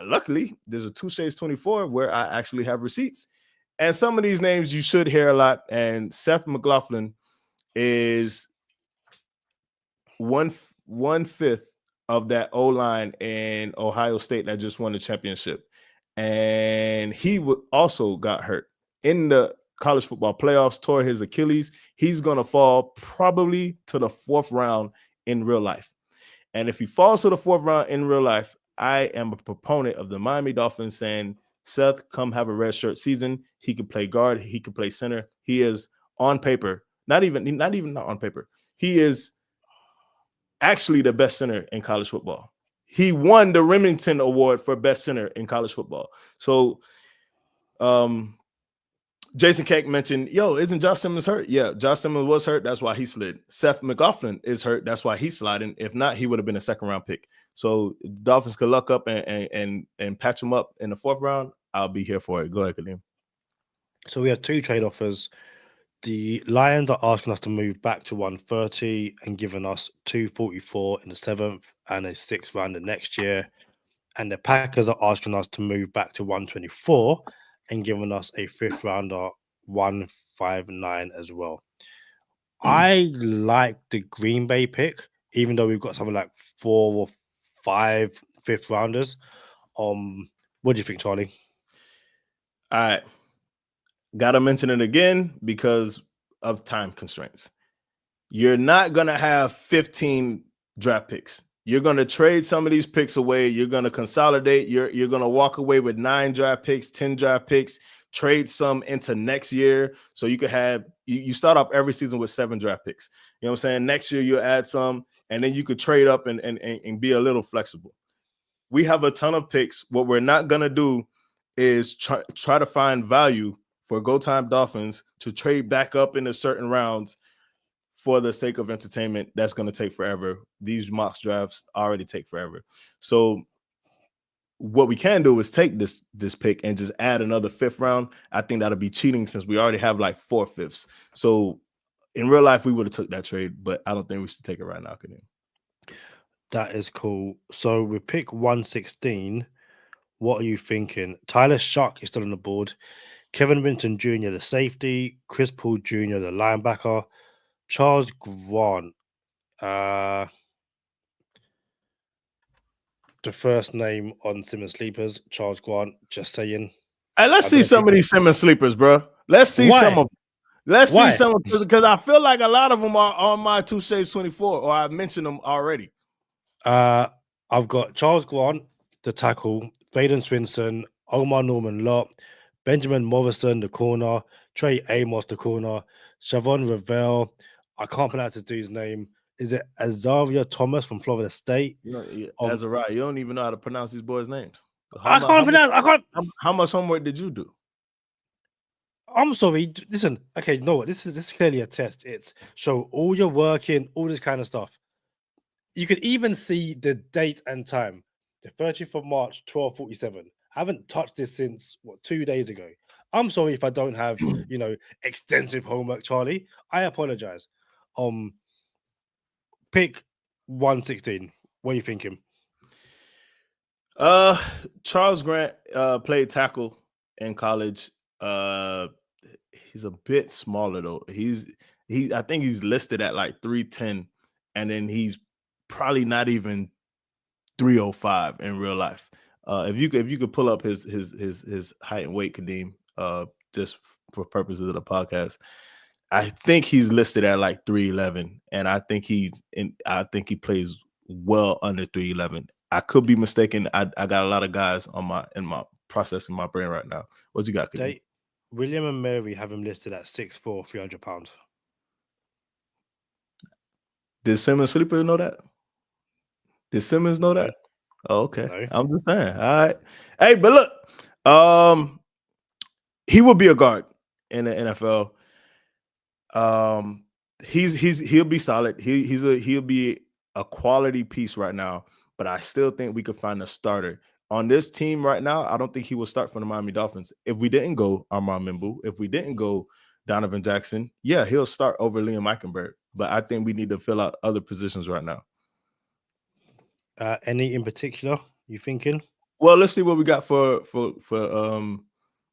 luckily, there's a 2 Shades 24 where I actually have receipts. And some of these names you should hear a lot. And Seth McLaughlin is one fifth of that O-line in Ohio State that just won the championship. And he also got hurt in the college football playoffs, tore his Achilles. He's going to fall probably to the 4th round in real life. And if he falls to the 4th round in real life, I am a proponent of the Miami Dolphins saying, Seth, come have a red shirt season. He could play guard. He could play center. He is on paper, not even on paper. He is actually the best center in college football. He won the Remington Award for best center in college football. So, Jason Keck mentioned, isn't Josh Simmons hurt? Yeah, Josh Simmons was hurt. That's why he slid. Seth McLaughlin is hurt. That's why he's sliding. If not, he would have been a 2nd round pick. So the Dolphins could luck up and patch him up in the 4th round. I'll be here for it. Go ahead, Kadeem. So we have 2 trade offers. The Lions are asking us to move back to 130 and giving us 244 in the 7th and a 6th round the next year. And the Packers are asking us to move back to 124 and giving us a 5th rounder, 159 as well. I like the Green Bay pick, even though we've got something like 4 or 5 5th rounders. What do you think, Charlie? All right. Gotta mention it again because of time constraints. You're not gonna have 15 draft picks. You're gonna trade some of these picks away. You're gonna consolidate. You're gonna walk away with 9 draft picks, 10 draft picks, trade some into next year. So you could have you start off every season with 7 draft picks. You know what I'm saying? Next year you'll add some, and then you could trade up and be a little flexible. We have a ton of picks. What we're not gonna do is try to find value for Go Time Dolphins to trade back up into certain rounds for the sake of entertainment. That's going to take forever. These mock drafts already take forever. So what we can do is take this pick and just add another 5th round. I think that'll be cheating since we already have like 4 5ths. So in real life, we would have took that trade, but I don't think we should take it right now. That is cool. So we pick 116. What are you thinking? Tyler Shuck is still on the board. Kevin Winton Jr., the safety. Chris Paul Jr., the linebacker. Charles Grant. the first name on Simmons sleepers, Charles Grant. Just saying. Hey, let's see some of these Simmons sleepers, bro. Let's see some of them. Let's see some of them because I feel like a lot of them are on my 2 Shades 24, or I mentioned them already. I've got Charles Grant, the tackle, Braden Swinson, Omar Norman Lott, Benjamin Morrison, the corner, Trey Amos, the corner, Shavon Ravel. I can't pronounce this dude's name. Is it Azaria Thomas from Florida State? Azariah, you don't even know how to pronounce these boys' names. I can't. How much homework did you do? I'm sorry. Listen, okay, you know what? This is clearly a test. It's show all your working, all this kind of stuff. You can even see the date and time, the 30th of March, 12:47. I haven't touched this since 2 days ago. I'm sorry if I don't have extensive homework, Charlie. I apologize. Pick 116. What are you thinking? Charles Grant played tackle in college. He's a bit smaller though. I think he's listed at like 310, and then he's probably not even 305 in real life. If you could pull up his height and weight, Kadeem, just for purposes of the podcast, I think he's listed at like 311, and I think he plays well under 311. I could be mistaken. I got a lot of guys in my processing my brain right now. What you got, Kadeem? William and Mary have him listed at 6'4", 300 pounds. Did Simmons sleeper know that? Did Simmons know that? Oh, okay. No. I'm just saying. All right. Hey, but look, he will be a guard in the NFL. He'll be solid. He'll be a quality piece right now, but I still think we could find a starter on this team right now. I don't think he will start for the Miami Dolphins. If we didn't go Armand Mimbu, if we didn't go Donovan Jackson, yeah, he'll start over Liam Eichenberg. But I think we need to fill out other positions right now. Any in particular you thinking? Well, let's see what we got for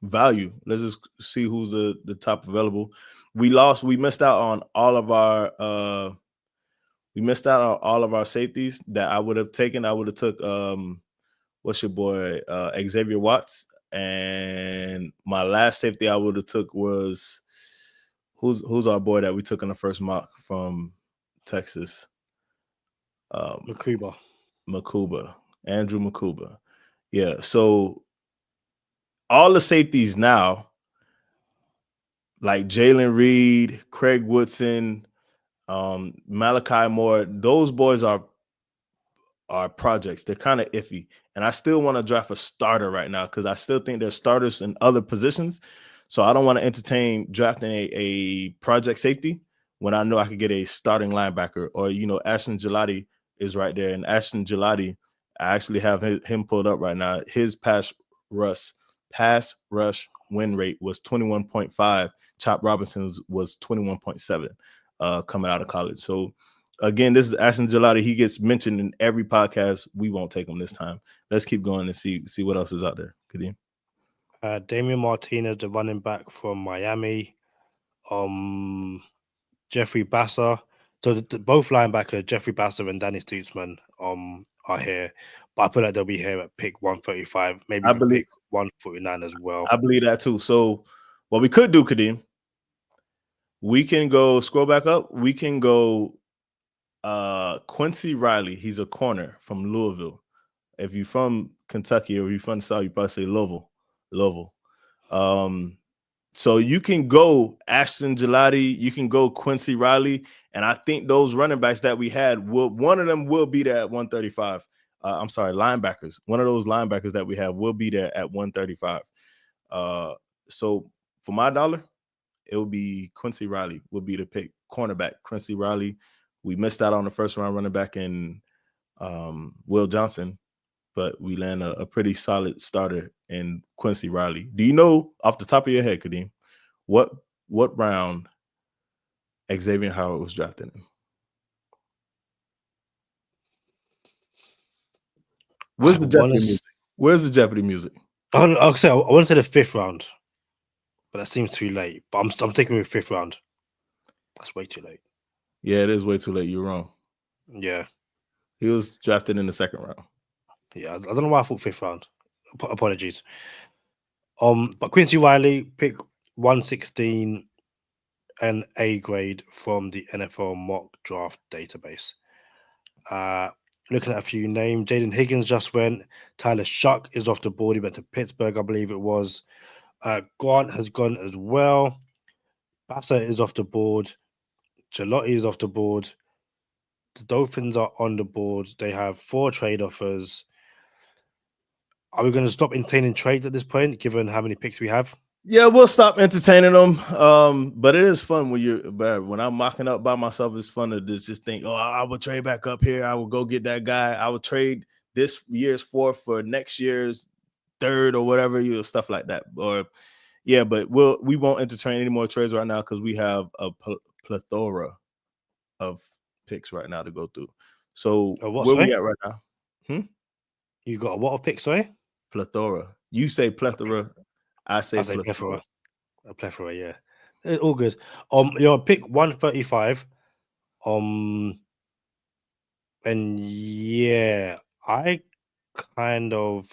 value. Let's just see who's the top available. We missed out on all of our safeties that I would have taken. I would have took what's your boy Xavier Watts, and my last safety I would have took was who's our boy that we took in the first mock from Texas? Andrew Makuba. Yeah. So all the safeties now, like Jalen Reed, Craig Woodson, Malachi Moore, those boys are projects. They're kind of iffy. And I still want to draft a starter right now because I still think there's starters in other positions. So I don't want to entertain drafting a project safety when I know I could get a starting linebacker, or, Ashton Gelati is right there. And Ashton Gelati, I actually have him pulled up right now. His pass rush win rate was 21.5. Chop Robinson's was 21.7 coming out of college. So again, this is Ashton Gelati. He gets mentioned in every podcast. We won't take him this time. Let's keep going and see what else is out there. Kadeem. Damian Martinez, the running back from Miami. Jeffrey Basser. So both linebackers, Jeffrey Basser and Danny Stutzman, are here. But I feel like they'll be here at pick 135, maybe pick 149 as well. I believe that too. So what we could do, Kadeem, we can go scroll back up. We can go Quincy Riley. He's a corner from Louisville. If you're from Kentucky or you're from the South, you probably say Louisville. So you can go Ashton Gelati, you can go Quincy Riley, and I think those running backs that we had, one of them will be there at 135. I'm sorry, linebackers. One of those linebackers that we have will be there at 135. So for my dollar, it will be Quincy Riley will be the pick. Cornerback, Quincy Riley. We missed out on the first round running back in Will Johnson, but we land a pretty solid starter in Quincy Riley. Do you know off the top of your head, Kadeem, what round Xavier Howard was drafted in? Where's the Jeopardy music? Where's the Jeopardy music? I want to say the 5th round, but that seems too late. But I'm taking with 5th round. That's way too late. Yeah, it is way too late. You're wrong. Yeah. He was drafted in the 2nd round. Yeah, I don't know why I thought 5th round. Apologies. But Quincy Riley, pick 116, an A grade from the NFL mock draft database. Looking at a few names, Jaden Higgins just went. Tyler Shuck is off the board. He went to Pittsburgh, I believe it was. Grant has gone as well. Bassett is off the board. Jalotti is off the board. The Dolphins are on the board. They have 4 trade offers. Are we going to stop entertaining trades at this point, given how many picks we have? Yeah, we'll stop entertaining them. But it is fun when I'm mocking up by myself. It's fun to just think, oh, I will trade back up here. I will go get that guy. I will trade this year's 4th for next year's 3rd or whatever, stuff like that. But we won't entertain any more trades right now because we have a plethora of picks right now to go through. So where we at right now? You got a what of picks, sorry? Plethora. You say plethora. I say plethora. A plethora, yeah. All good. You're pick 135. And yeah, I kind of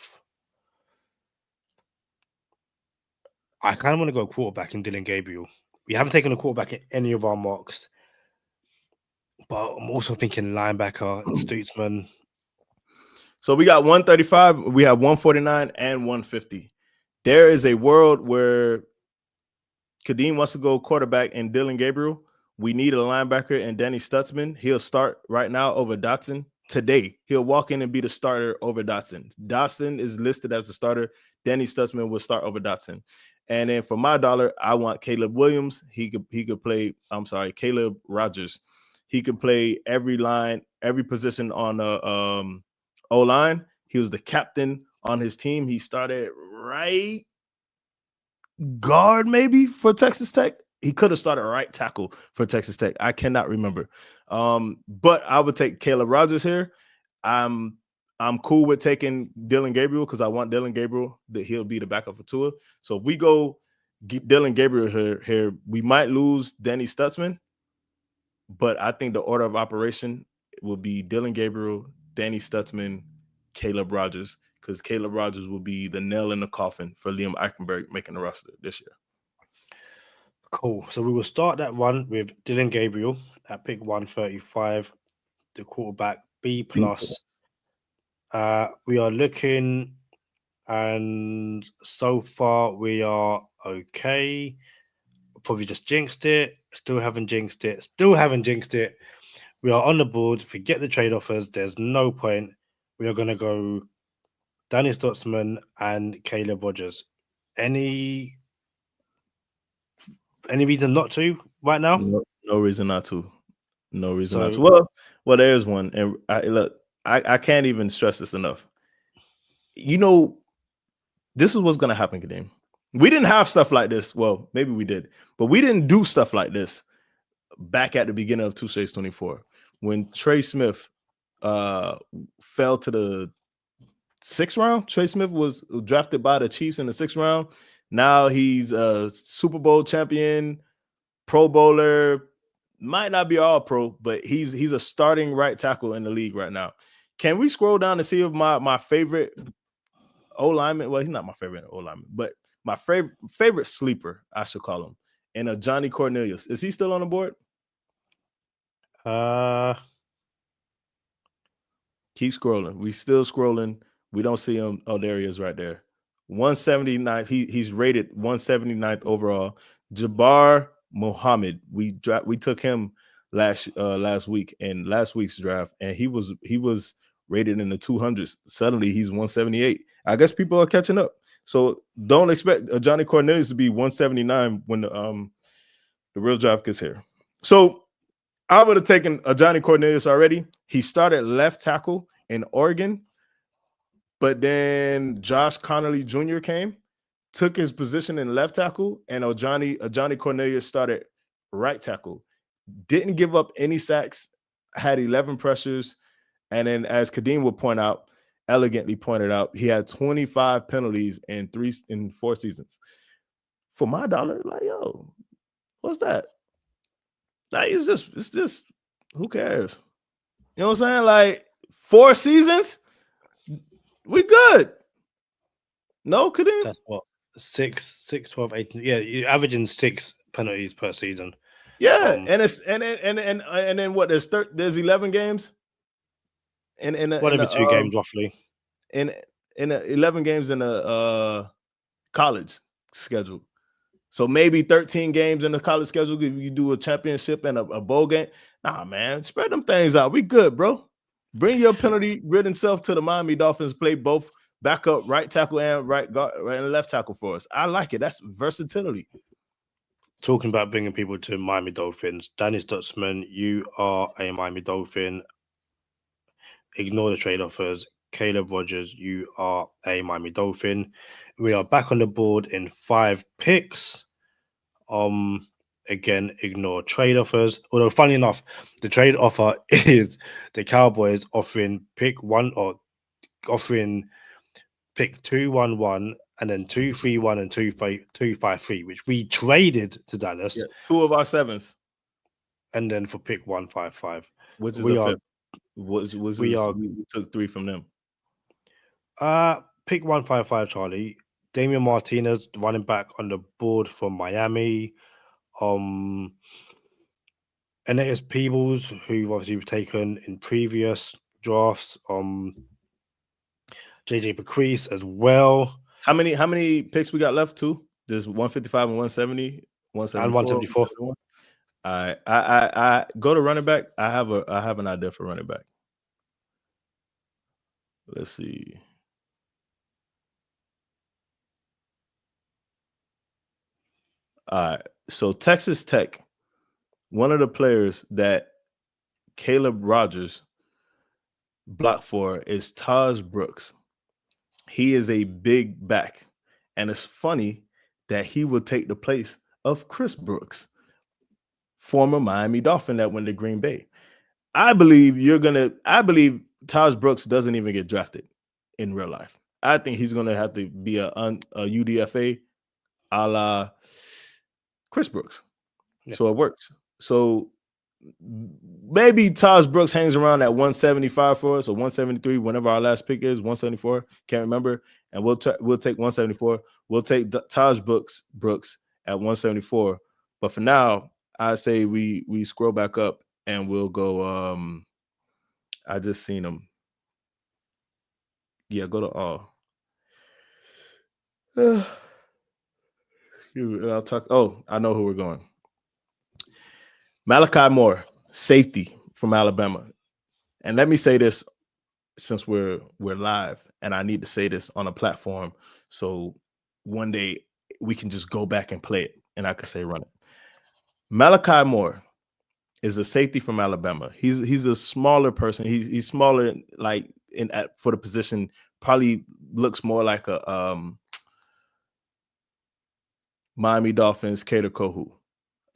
want to go quarterback in Dylan Gabriel. We haven't taken a quarterback in any of our mocks, but I'm also thinking linebacker, Stutzman. So we got 135, we have 149 and 150. There is a world where Kadeem wants to go quarterback and Dylan Gabriel. We need a linebacker and Danny Stutzman. He'll start right now over Dotson today. He'll walk in and be the starter over Dotson. Dotson is listed as the starter. Danny Stutzman will start over Dotson. And then for my dollar, I want Caleb Williams. He could play. Caleb Rogers. He could play every line, every position on the O-line. He was the captain on his team. He started right guard maybe for Texas Tech. He could have started right tackle for Texas Tech. I cannot remember. But I would take Caleb Rogers here. I'm cool with taking Dylan Gabriel because I want Dylan Gabriel that he'll be the backup for Tua. So if we go get Dylan Gabriel here, we might lose Danny Stutzman, but I think the order of operation will be Dylan Gabriel, Danny Stutzman, Caleb Rogers, because Caleb Rogers will be the nail in the coffin for Liam Eichenberg making the roster this year. Cool. So we will start that run with Dylan Gabriel at pick 135, the quarterback B+. We are looking, and so far we are okay. Probably just jinxed it. Still haven't jinxed it. We are on the board. Forget the trade offers. There's no point. We are going to go Danny Stutzman and Caleb Rogers. Any reason not to right now? No reason not to. No reason not to. Well, there's one. And I can't even stress this enough. This is what's going to happen, Kadeem. We didn't have stuff like this. Well, maybe we did, but we didn't do stuff like this back at the beginning of 2 Shades 24 when Trey Smith fell to the 6th round. Trey Smith was drafted by the Chiefs in the 6th round. Now he's a Super Bowl champion, Pro Bowler, might not be all pro, but he's a starting right tackle in the league right now. Can we scroll down to see if my favorite O-lineman, well, he's not my favorite O-lineman, but my favorite sleeper, I should call him, and Johnny Cornelius. Is he still on the board? Keep scrolling. We still scrolling. We don't see him. Oh, there he is right there. 179. He's rated 179th overall. Jabbar Muhammad. We took him last week in last week's draft, and he was rated in the 200s. Suddenly he's 178. I guess people are catching up. So don't expect Johnny Cornelius to be 179 when the real draft gets here. So I would have taken a Johnny Cornelius already. He started left tackle in Oregon, but then Josh Connolly Jr. came, took his position in left tackle, and Johnny Cornelius started right tackle. Didn't give up any sacks, had 11 pressures, and then as Kadeem would elegantly pointed out, he had 25 penalties in 4 seasons. For my dollar, like, yo, what's that? Like, it's just who cares? You know what I'm saying? Like 4 seasons, We good. No, Kadeem? That's what 12, 18. Yeah, you're averaging 6 penalties per season. Yeah, and then what? There's 11 games Whatever, 2 games roughly. in 11 games in a college schedule. So maybe 13 games in the college schedule if you do a championship and a bowl game. Nah, man, spread them things out. We good, bro. Bring your penalty-ridden self to the Miami Dolphins. Play both backup right tackle and right guard and left tackle for us. I like it. That's versatility. Talking about bringing people to Miami Dolphins, Dennis Dutzman, you are a Miami Dolphin. Ignore the trade offers. Caleb Rogers, you are a Miami Dolphin. We are back on the board in 5 picks. Again, ignore trade offers. Although, funny enough, the trade offer is the Cowboys offering pick 2-1-1 and then 2-3-1 and 2-5-3, which we traded to Dallas. Yeah, 2 of our 7s, and then for pick 1-5-5, which is we a are. fifth. We took 3 from them. Pick 1-5-5, Charlie. Damian Martinez, running back on the board from Miami. Enes Peebles, who obviously was taken in previous drafts. JJ Bequeath as well. How many picks we got left? 2. There's 155 and 170, 174. I go to running back. I have an idea for running back. Let's see. All right. So Texas Tech, one of the players that Caleb Rogers blocked for is Taj Brooks. He is a big back. And it's funny that he will take the place of Chris Brooks, former Miami Dolphin that went to Green Bay. I believe Taj Brooks doesn't even get drafted in real life. I think he's going to have to be a UDFA a la Chris Brooks. Yeah. So it works. So maybe Taj Brooks hangs around at 175 for us, or 173, whenever our last pick is, 174. Can't remember. And we'll take 174. We'll take Taj Brooks at 174. But for now, I say we scroll back up and we'll go. I just seen him. Yeah, go to all. I'll talk. Oh, I know who we're going. Malachi Moore, safety from Alabama. And let me say this, since we're live, and I need to say this on a platform so one day we can just go back and play it and I can say run it. Malachi Moore is a safety from Alabama. He's a smaller person. He's smaller, like for the position. Probably looks more like a Miami Dolphins Kader Kohu.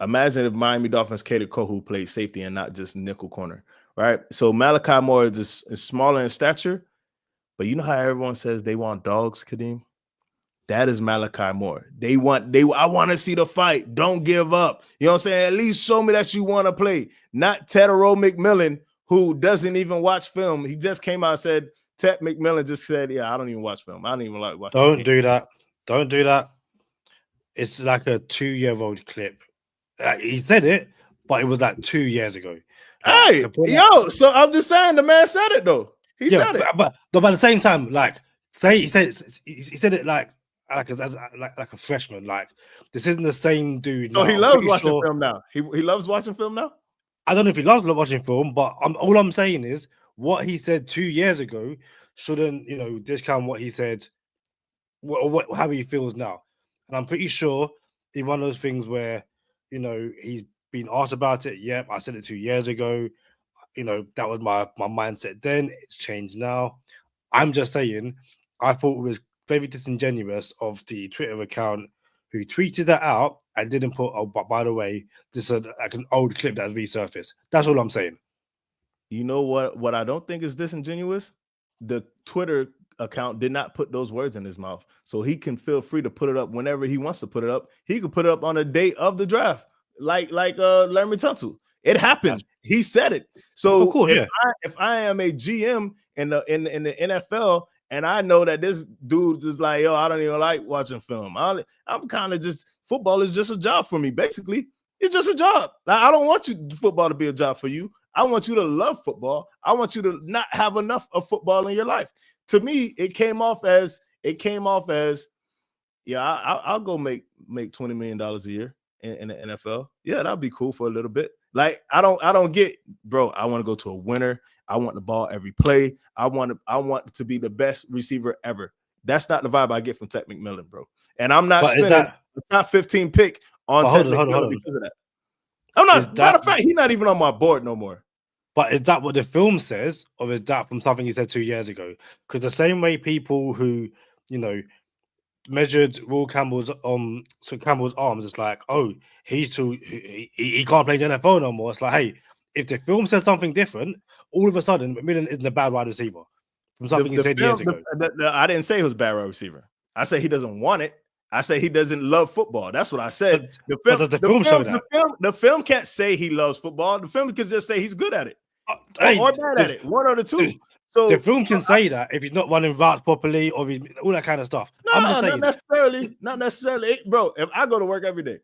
Imagine if Miami Dolphins Kader Kohu played safety and not just nickel corner, right? So Malachi Moore is smaller in stature, but you know how everyone says they want dogs, Kadeem? That is Malachi Moore. I want to see the fight. Don't give up. You know what I'm saying? At least show me that you want to play. Not Tedero McMillan, who doesn't even watch film. He just came out and said, Ted McMillan just said, yeah, I don't even watch film. I don't even like watching. Don't do that. Don't do that. It's like a 2-year-old clip. He said it, but it was like 2 years ago. Hey, so I'm just saying the man said it though. He said it. But at the same time, like, he said it like a freshman. Like, this isn't the same dude. So he loves watching film now. He loves watching film now. I don't know if he loves watching film, but all I'm saying is what he said 2 years ago shouldn't, discount what he said, how he feels now. And I'm pretty sure in one of those things where, he's been asked about it. Yep, I said it 2 years ago. That was my mindset then. It's changed now. I'm just saying, I thought it was very disingenuous of the Twitter account who tweeted that out and didn't put, oh, but by the way, this is like an old clip that resurfaced. That's all I'm saying. You know what I don't think is disingenuous? The Twitter account did not put those words in his mouth. So he can feel free to put it up whenever he wants to put it up. He could put it up on a date of the draft, like Larry Tunsil. It happened. He said it. So of course, if I am a GM in the NFL And I know that this dude's just like, yo, I don't even like watching film. I'm kind of just, football is just a job for me, basically. It's just a job. Like, I don't want football to be a job for you. I want you to love football. I want you to not have enough of football in your life. To me, it came off as, yeah, I'll go make $20 million a year in the NFL. Yeah, that'll be cool for a little bit. Like, I don't get, bro, I want to go to a winner. I want the ball every play. I want to be the best receiver ever. That's not the vibe I get from Ted McMillan, bro. And I'm not spending the top 15 pick on Ted McMillan because of that. I'm not, matter of fact, he's not even on my board no more. But is that what the film says, or is that from something he said 2 years ago? Because the same way people who, measured Will Campbell's Campbell's arms, it's like, oh, he can't play the NFL no more. It's like, hey, if the film says something different, all of a sudden McMillan isn't a bad wide receiver from something he said years ago. I didn't say he was a bad wide receiver. I say he doesn't want it. I say he doesn't love football. That's what I said. Does the film show that? The film can't say he loves football. The film can just say he's good at it. Or bad at it. One or the two. So the film can say that if he's not running routes properly or all that kind of stuff. I'm just saying. Not necessarily. Bro, if I go to work every day,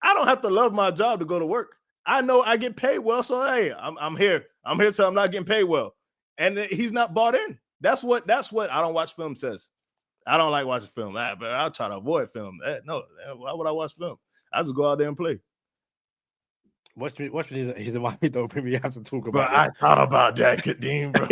I don't have to love my job to go to work. I know I get paid well, so hey, I'm here. I'm here till I'm not getting paid well. And he's not bought in. That's what I don't watch film says. I don't like watching film. But I'll try to avoid film. No, why would I watch film? I just go out there and play. Watch me. He's the Miami Dolphins. We have to talk about. Bro, I thought about that, Kadeem, bro.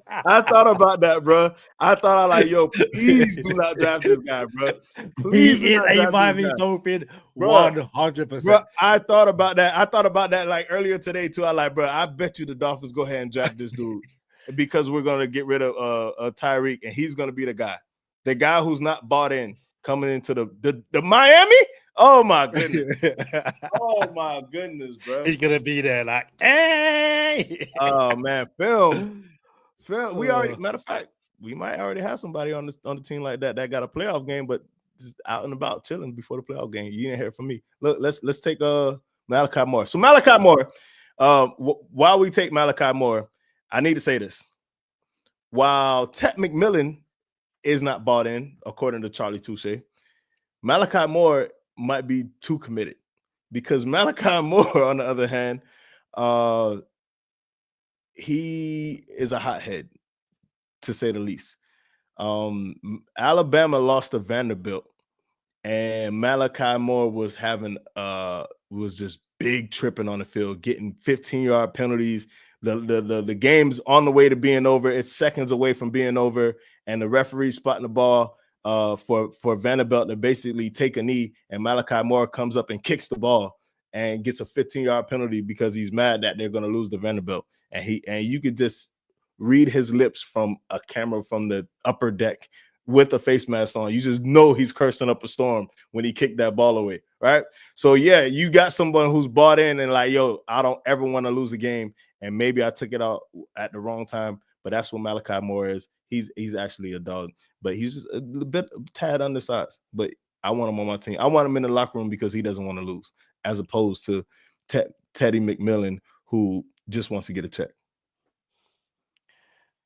I thought about that, bro. I thought yo, please do not draft this guy, bro. Please he is a Miami Dolphin, 100%. Bro, I thought about that like earlier today too. I bet you the Dolphins go ahead and draft this dude because we're gonna get rid of Tyreek, and he's gonna be the guy who's not bought in coming into the Miami. Oh my goodness! Oh my goodness, bro! He's gonna be there, like, hey! Oh man, film. We already, matter of fact, we might already have somebody on the team like that got a playoff game, but just out and about chilling before the playoff game. You didn't hear from me. Look, let's take Malachi Moore. So Malachi Moore, while we take Malachi Moore, I need to say this: while Ted McMillan is not bought in, according to Charlie Touche, Malachi Moore might be too committed, because Malachi Moore, on the other hand, he is a hothead, to say the least. Alabama lost to Vanderbilt, and Malachi Moore was just big tripping on the field, getting 15-yard penalties. The game's on the way to being over. It's seconds away from being over, and the referee spotting the ball for Vanderbilt to basically take a knee, and Malachi Moore comes up and kicks the ball and gets a 15-yard penalty because he's mad that they're going to lose to Vanderbilt. And you could just read his lips from a camera from the upper deck with a face mask on. You just know he's cursing up a storm when he kicked that ball away, right? So yeah, you got someone who's bought in and like, yo, I don't ever want to lose a game, and maybe I took it out at the wrong time. But that's what Malachi Moore is. He's actually a dog, but he's just a bit tad undersized. But I want him on my team. I want him in the locker room because he doesn't want to lose, as opposed to Teddy McMillan, who just wants to get a check.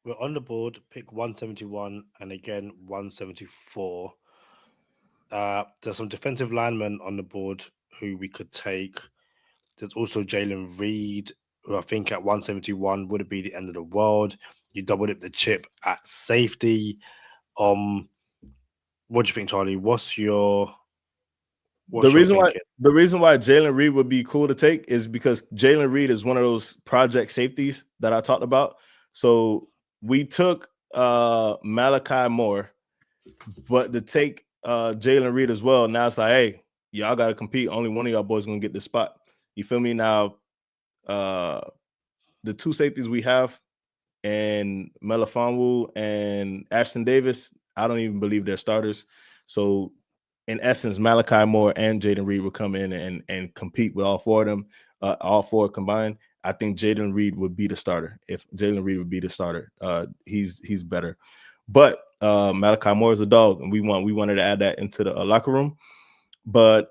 We're on the board, pick 171 and again 174. There's some defensive linemen on the board who we could take. There's also Jalen Reed, who I think at 171 wouldn't be the end of the world. You doubled up the chip at safety. What do you think, Charlie? The reason why Jalen Reed would be cool to take is because Jalen Reed is one of those project safeties that I talked about. So we took Malachi Moore, but to take Jalen Reed as well, now it's like, hey, y'all got to compete. Only one of y'all boys going to get this spot. You feel me? Now, the two safeties we have, and Melifonwu and Ashton Davis, I don't even believe they're starters. So in essence, Malachi Moore and Jaden Reed will come in and compete with all four of them, all four combined. I think Jaden Reed would be the starter. If Jalen Reed would be the starter, he's better. But Malachi Moore is a dog, and we wanted to add that into the locker room. But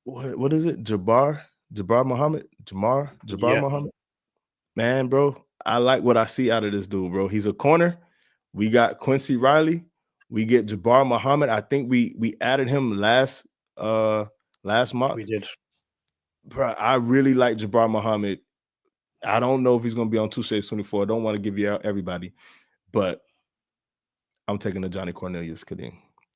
what is it? Jamar Muhammad? Muhammad? Man, bro, I like what I see out of this dude, bro. He's a corner, We got Quincy Riley. We get Jabbar Muhammad. I think we added him last mock. We did. Bro, I really like Jabbar Muhammad. I don't know if he's going to be on 2 Shades 24. I don't want to give you out everybody, but I'm taking the Johnny Cornelius, Kadeem.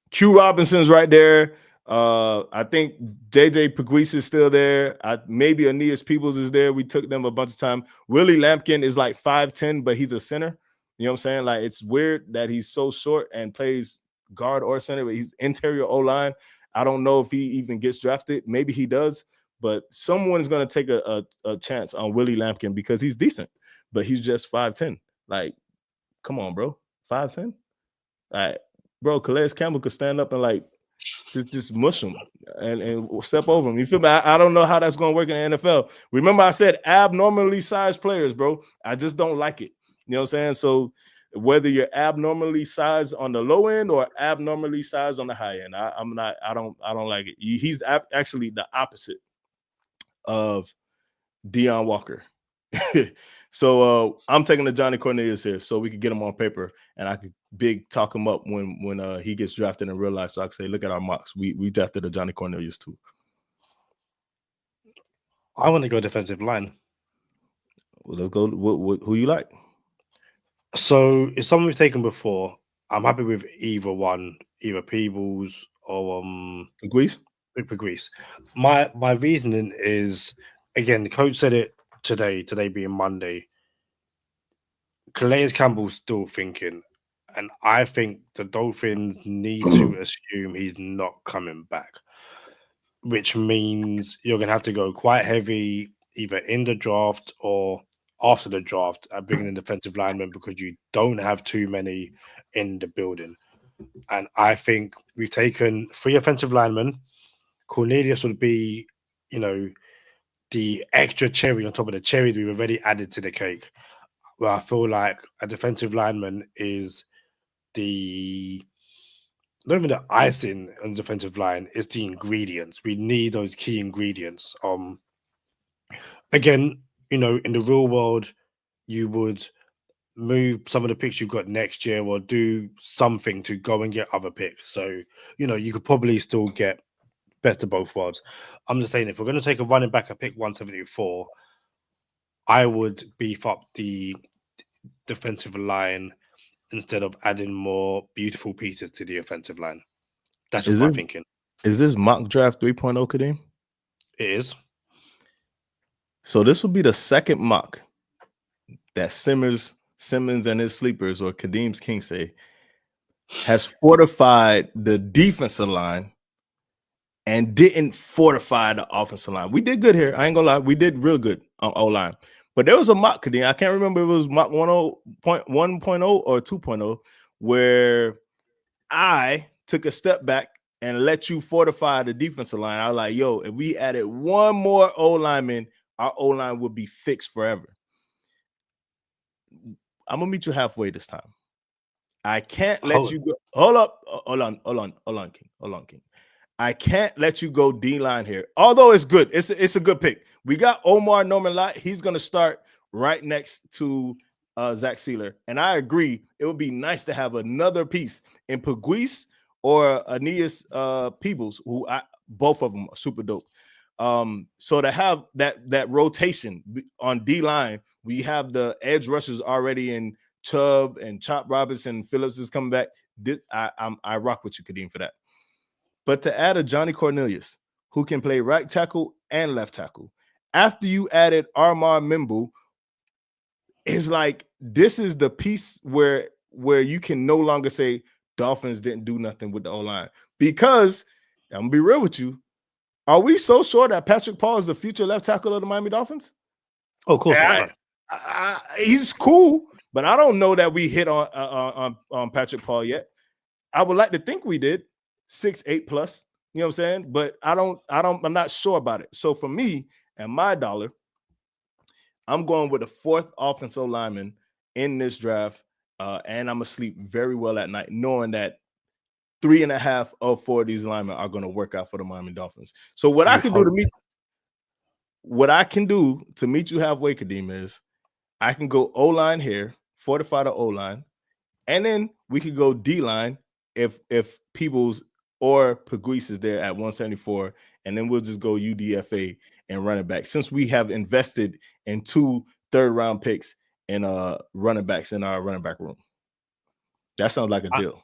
Q Robinson's right there. I think JJ Pegues is still there. Maybe Aeneas Peoples is there. We took them a bunch of time. Willie Lampkin is like 5'10", but he's a center. You know what I'm saying? Like, it's weird that he's so short and plays guard or center, but he's interior O-line. I don't know if he even gets drafted. Maybe he does, but someone is going to take a chance on Willie Lampkin because he's decent, but he's just 5'10". Like, come on, bro. 5'10"? All right. Bro, Calais Campbell could stand up and like just mush him and step over him. You feel me? I don't know how that's going to work in the NFL. Remember I said abnormally sized players, bro. I just don't like it. You know what I'm saying? So whether you're abnormally sized on the low end or abnormally sized on the high end, I don't like it. He's actually the opposite of Deion Walker. So I'm taking the Johnny Cornelius here so we could get him on paper and I could talk him up when he gets drafted in real life. So I can say, look at our mocks. We drafted a Johnny Cornelius too. I want to go defensive line. Well, let's go. Who you like? So it's someone we've taken before. I'm happy with either one, either Peebles or Pegues. My reasoning is, again, the coach said it today being Monday. Calais Campbell's still thinking, and I think the Dolphins need to assume he's not coming back, which means you're going to have to go quite heavy either in the draft or after the draft at bringing in defensive linemen because you don't have too many in the building. And I think we've taken 3 offensive linemen. Cornelius would be, the extra cherry on top of the cherry that we've already added to the cake. Where I feel like a defensive lineman is not even the icing on the defensive line, it's the ingredients. We need those key ingredients. Again, in the real world, you would move some of the picks you've got next year or do something to go and get other picks. So, you could probably still get best of both worlds. I'm just saying, if we're going to take a running back at pick 174, I would beef up the defensive line instead of adding more beautiful pieces to the offensive line. That's just my thinking. Is this mock draft 3.0, Kadeem? It is. So this will be the second mock that Simmons and his sleepers, or Kadeem's King say, has fortified the defensive line and didn't fortify the offensive line. We did good here. I ain't gonna lie. We did real good on O-line. But there was a mock, Kadeem. I can't remember if it was mock 1.0 or 2.0, where I took a step back and let you fortify the defensive line. I was like, yo, if we added one more O-lineman, our O-line would be fixed forever. I'm going to meet you halfway this time. I can't let you go. Hold on, King. I can't let you go D-line here. Although it's good. It's a good pick. We got Omar Norman-Lott. He's going to start right next to Zach Sealer. And I agree. It would be nice to have another piece in Pegues or Aeneas Peebles, who both of them are super dope. So to have that rotation on D-line, we have the edge rushers already in Chubb and Chop Robinson. Phillips is coming back. I rock with you, Kadeem, for that. But to add a Johnny Cornelius, who can play right tackle and left tackle, after you added Armar Mimbu, it's like this is the piece where you can no longer say Dolphins didn't do nothing with the O-line. Because, I'm going to be real with you, are we so sure that Patrick Paul is the future left tackle of the Miami Dolphins? Oh, of course. He's cool, but I don't know that we hit on Patrick Paul yet. I would like to think we did. 6'8" plus, you know what I'm saying? But I'm not sure about it. So for me and my dollar, I'm going with the 4th offensive lineman in this draft. And I'm gonna sleep very well at night, knowing that 3.5 of 4 of these linemen are going to work out for the Miami Dolphins. So what I can do to meet you halfway, Kadeem, is I can go O-line here, fortify the O-line, And then we could go D-line if Peebles or Pegues is there at 174, and then we'll just go UDFA and running back, since we have invested in 2 third-round picks and running backs in our running back room. That sounds like a deal.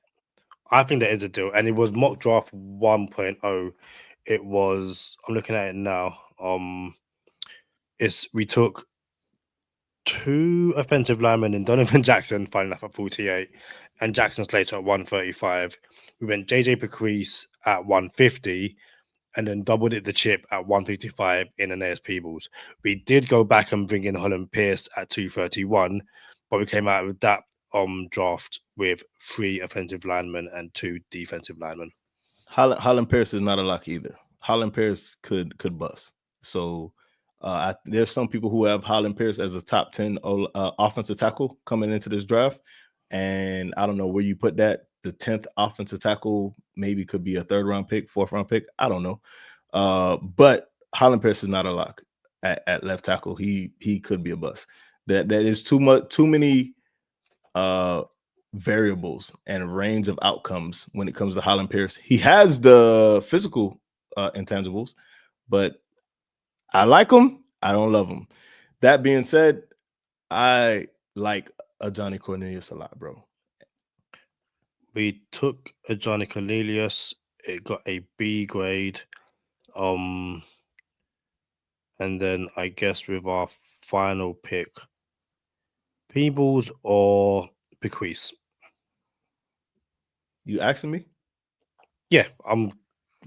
I think that is a deal, and it was mock draft 1.0. It was. I'm looking at it now. We took 2 offensive linemen in Donovan Jackson, finally enough, at 48, and Jackson Slater at 135. We went JJ Pegues at 150, and then doubled it the chip at 155 in Aeneas Peebles. We did go back and bring in Holland Pierce at 231, but we came out with that draft with 3 offensive linemen and 2 defensive linemen. Holland Pierce is not a lock either. Holland Pierce could bust. So there's some people who have Holland Pierce as a top 10 offensive tackle coming into this draft, and I don't know where you put that. The 10th offensive tackle maybe could be a 3rd round pick, 4th round pick. I don't know. But Holland Pierce is not a lock at left tackle. He could be a bust. That is too many variables and range of outcomes when it comes to Holland Pierce. He has the physical intangibles, but I like him. I don't love him. That being said, I like a Johnny Cornelius a lot, bro. We took a Johnny Cornelius. It got a B grade. And then I guess with our final pick, Peebles or Pegues. You asking me? Yeah,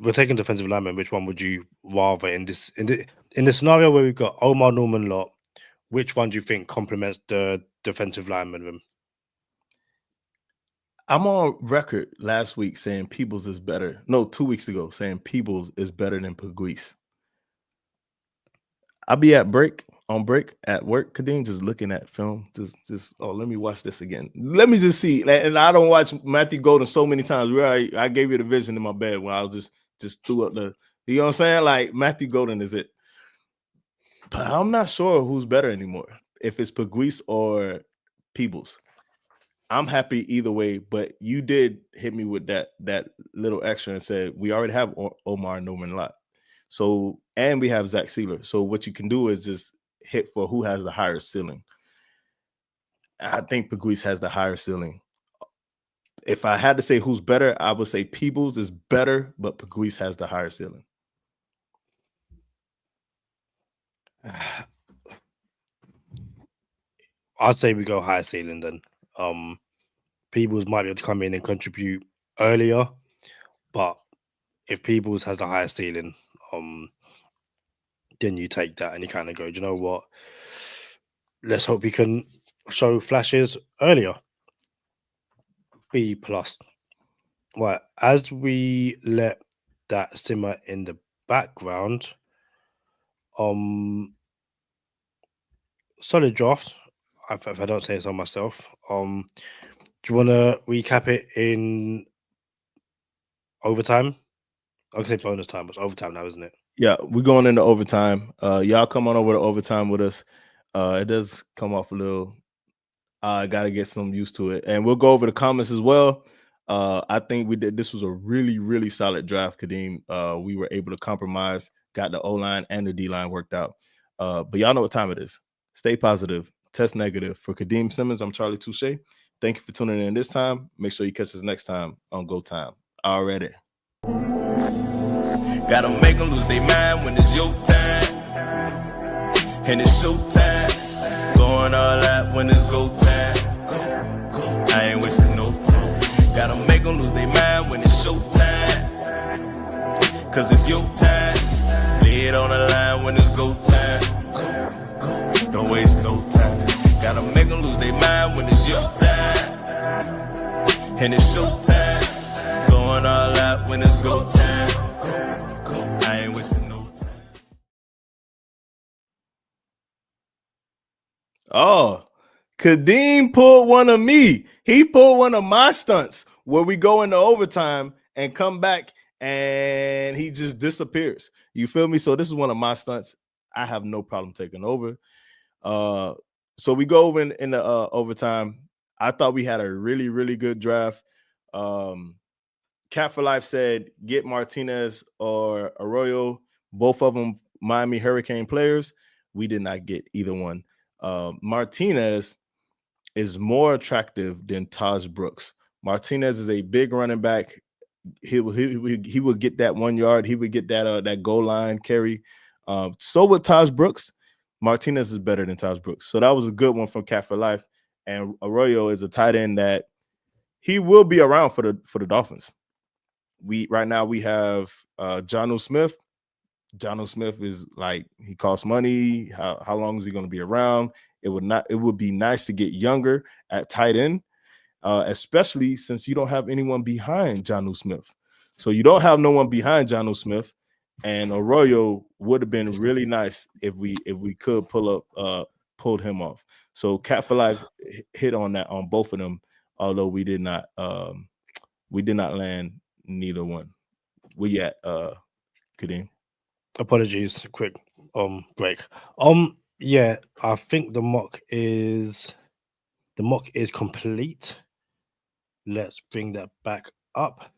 we're taking defensive lineman. Which one would you rather in the scenario where we've got Omar Norman Lott? Which one do you think complements the defensive lineman room? I'm on record last week saying Peebles is better. No, 2 weeks ago saying Peebles is better than Pegues. I'll be on break at work, Kadeem, just looking at film. Just let me watch this again. Let me just see. And I don't watch Matthew Golden so many times. Where I gave you the vision in my bed when I was just threw up the, you know what I'm saying? Like Matthew Golden is it. But I'm not sure who's better anymore. If it's Pegues or Peebles. I'm happy either way, but you did hit me with that little extra and said we already have Omar Norman Lott. So, and we have Zach Sealer. So what you can do is just hit for who has the higher ceiling. I think Pegues has the higher ceiling. If I had to say who's better, I would say Peebles is better, but Pegues has the higher ceiling. I'd say we go higher ceiling then. Peebles might be able to come in and contribute earlier, but if Peebles has the higher ceiling, then you take that and you kind of go, do you know what? Let's hope we can show flashes earlier. B+. Right, as we let that simmer in the background, solid draft. If I don't say so myself. Do you want to recap it in overtime? I'll say bonus time, but it's overtime now, isn't it? Yeah, we're going into overtime. Y'all come on over to overtime with us. It does come off a little. I got to get some used to it. And we'll go over the comments as well. I think this was a really, really solid draft, Kadeem. We were able to compromise, got the O-line and the D-line worked out. But y'all know what time it is. Stay positive, test negative. For Kadeem Simmons, I'm Charlie Touche. Thank you for tuning in this time. Make sure you catch us next time on Go Time. Already. Gotta make them lose their mind when it's your time. And it's show time. Going all out when it's go time. I ain't wasting no time. Gotta make them lose their mind when it's show time. Cause it's your time. Lay it on the line when it's go time. Don't waste no time. Gotta make them lose their mind when it's your time. And it's show time. Going all out when it's go time. I ain't wasting no time. Oh, Kadeem pulled one of me. He pulled one of my stunts where we go into overtime and come back and he just disappears. You feel me? So this is one of my stunts. I have no problem taking over. So we go over in the overtime. I thought we had a really, really good draft. Cat for Life said, get Martinez or Arroyo, both of them Miami Hurricane players. We did not get either one. Martinez is more attractive than Taj Brooks. Martinez is a big running back. He would get that 1 yard. He would get that goal line carry. So with Taj Brooks, Martinez is better than Taj Brooks. So that was a good one from Cat for Life. And Arroyo is a tight end that he will be around for the Dolphins. Right now we have Jonnu Smith. Jonnu Smith is like, he costs money. How long is he going to be around? It would be nice to get younger at tight end, especially since you don't have anyone behind Jonnu Smith. So you don't have no one behind Jonnu Smith, and Arroyo would have been really nice if we could pulled him off. So Cat for Life hit on that on both of them, although we did not land neither one. We at Kadeem. Apologies, quick break. Yeah, I think the mock is complete. Let's bring that back up.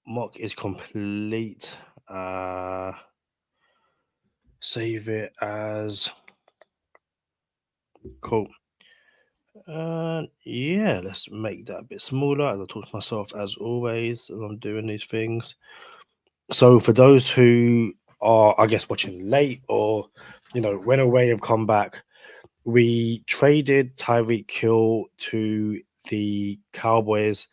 Mock is complete. Save it as cool. Yeah, let's make that a bit smaller as I talk to myself as always as I'm doing these things. So for those who are, I guess, watching late or went away and come back, we traded Tyreek Hill to the Cowboys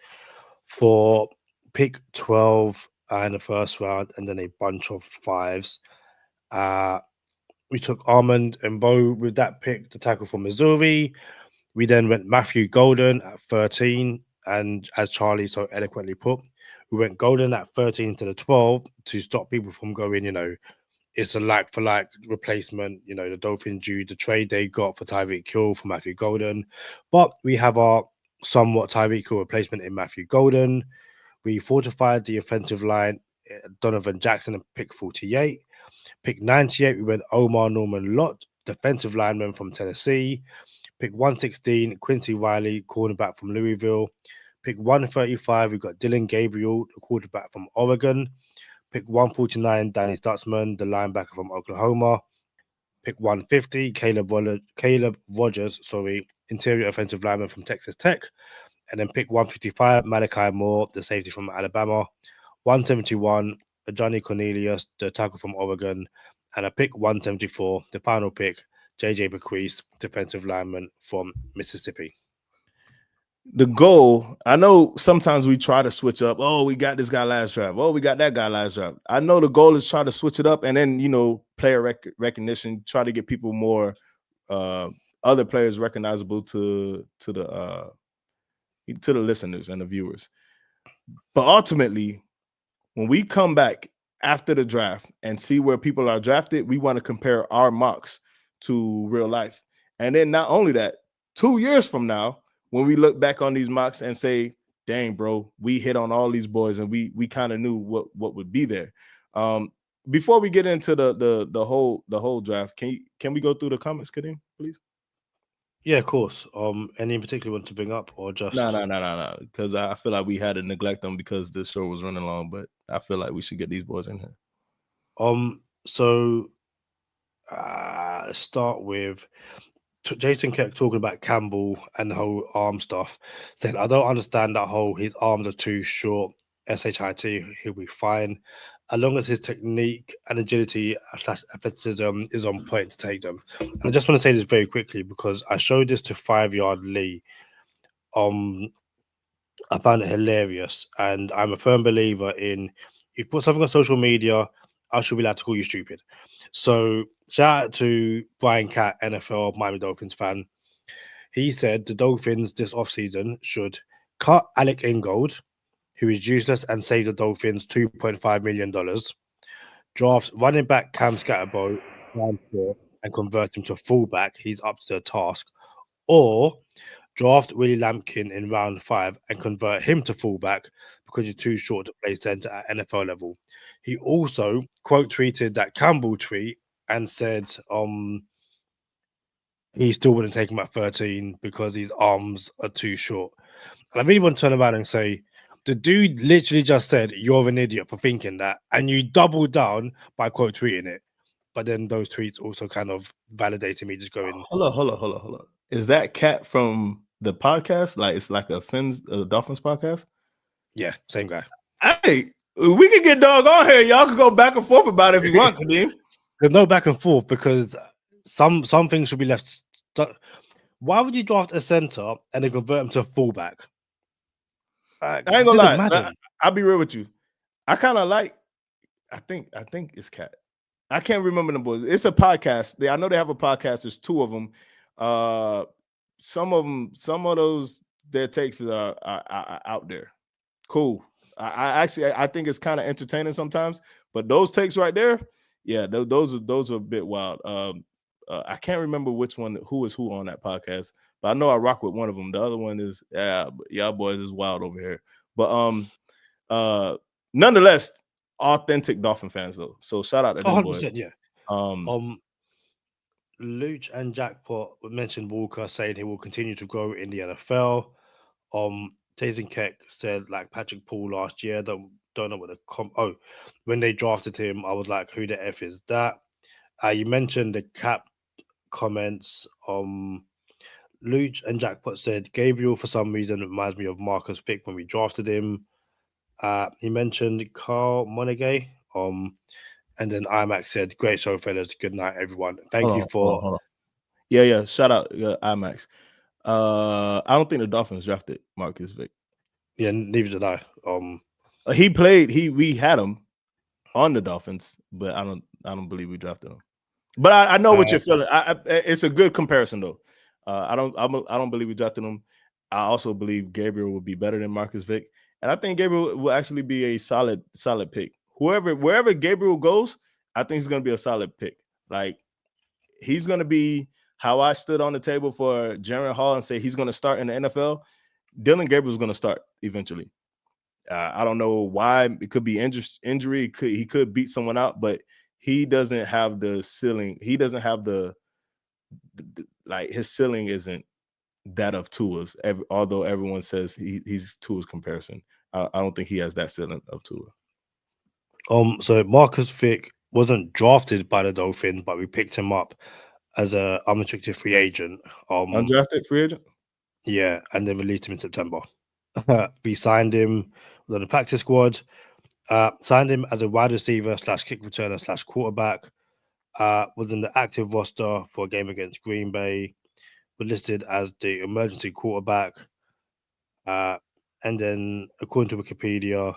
for pick 12 in the first round and then a bunch of 5s. We took Armand and Bo with that pick, the tackle from Missouri. We then went Matthew Golden at 13, and as Charlie so eloquently put, we went Golden at 13 to the 12 to stop people from going, it's a like-for-like replacement. The Dolphins due the trade they got for Tyreek Hill for Matthew Golden. But we have our somewhat Tyreek Hill replacement in Matthew Golden. We fortified the offensive line, Donovan Jackson, and pick 48. Pick 98, we went Omar Norman Lott, defensive lineman from Tennessee. Pick 116, Quincy Riley, cornerback from Louisville. Pick 135, we got Dylan Gabriel, the quarterback from Oregon. Pick 149, Danny Stutzman, the linebacker from Oklahoma. Pick 150, Caleb Rogers, interior offensive lineman from Texas Tech. And then pick 155, Malachi Moore, the safety from Alabama. 171, Johnny Cornelius, the tackle from Oregon. And a pick 174, the final pick, JJ Bequeath, defensive lineman from Mississippi. The goal, I know sometimes we try to switch up. Oh, we got this guy last draft. Oh, we got that guy last draft. I know the goal is try to switch it up and then, player recognition, try to get people more other players recognizable to the listeners and the viewers. But ultimately, when we come back after the draft and see where people are drafted, we want to compare our mocks to real life. And then not only that, 2 years from now, when we look back on these mocks and say, dang, bro, we hit on all these boys and we kind of knew what would be there. Before we get into the whole draft, can we go through the comments, Kadeem, please? Yeah, of course. Any in particular you want to bring up or just no, because I feel like we had to neglect them because the show was running long, but I feel like we should get these boys in here. So start with Jason kept talking about Campbell and the whole arm stuff. Said, I don't understand that whole his arms are too short. SHIT, he'll be fine. As long as his technique and agility / athleticism is on point to take them. And I just want to say this very quickly because I showed this to 5 Yard Lee. I found it hilarious. And I'm a firm believer in if you put something on social media, I should be allowed to call you stupid. So shout out to Brian Catt, NFL Miami Dolphins fan. He said the Dolphins this offseason should cut Alec Ingold, who is useless, and save the Dolphins $2.5 million. Draft running back Cam Scatterbo and convert him to fullback. He's up to the task. Or draft Willie Lampkin in round 5 and convert him to fullback because he's too short to play center at NFL level. He also quote tweeted that Campbell tweet and said, he still wouldn't take him at 13 because his arms are too short. And I really want to turn around and say, the dude literally just said, "You're an idiot for thinking that," and you doubled down by quote tweeting it. But then those tweets also kind of validated me, just going, Hold on. Is that cat from the podcast? Like it's like a Dolphins podcast? "Yeah, same guy." Hey, we can get dog on here. Y'all can go back and forth about it if you want, Kadeem. There's no back and forth because some things should be left. Why would you draft a center and then convert him to a fullback? I ain't gonna lie. I'll be real with you. I kind of like. I think it's cat. I can't remember the boys. It's a podcast. I know they have a podcast. There's two of them. Some of those their takes are out there. Cool. I think it's kind of entertaining sometimes. But those takes right there, yeah, those are a bit wild. I can't remember who is who on that podcast, but I know I rock with one of them. The other one is y'all boys is wild over here. But nonetheless, authentic Dolphin fans though. So shout out to them boys. Yeah. Luch and Jackpot mentioned Walker saying he will continue to grow in the NFL. Jason Keck said like Patrick Paul last year. Don't know what when they drafted him, I was like, who the F is that? You mentioned the cap comments. Luch and Jackpot said Gabriel for some reason reminds me of Marcus Vick when we drafted him. He mentioned Carl Monaghay. And then IMAX said, "Great show, fellas. Good night, everyone. Thank you for." Hold on. Yeah. Shout out IMAX. I don't think the Dolphins drafted Marcus Vick. Yeah, neither did I. He played. We had him on the Dolphins, but I don't believe we drafted him. But I know what you're feeling. It's a good comparison though. I don't believe we drafted him. I also believe Gabriel would be better than Marcus Vick, and I think Gabriel will actually be a solid pick. Wherever Gabriel goes, I think he's going to be a solid pick. Like he's going to be how I stood on the table for Jaren Hall and say he's going to start in the NFL. Dylan Gabriel's going to start eventually. I don't know why. It could be injury. He could beat someone out, but he doesn't have the ceiling. He doesn't have the like his ceiling isn't that of Tua's. Although everyone says he's Tua's comparison, I don't think he has that ceiling of Tua. So Marcus Vick wasn't drafted by the Dolphins, but we picked him up as a unrestricted free agent. Undrafted free agent? Yeah, and then released him in September. We signed him on the practice squad, signed him as a wide receiver / kick returner / quarterback, was in the active roster for a game against Green Bay, was listed as the emergency quarterback, and then according to Wikipedia,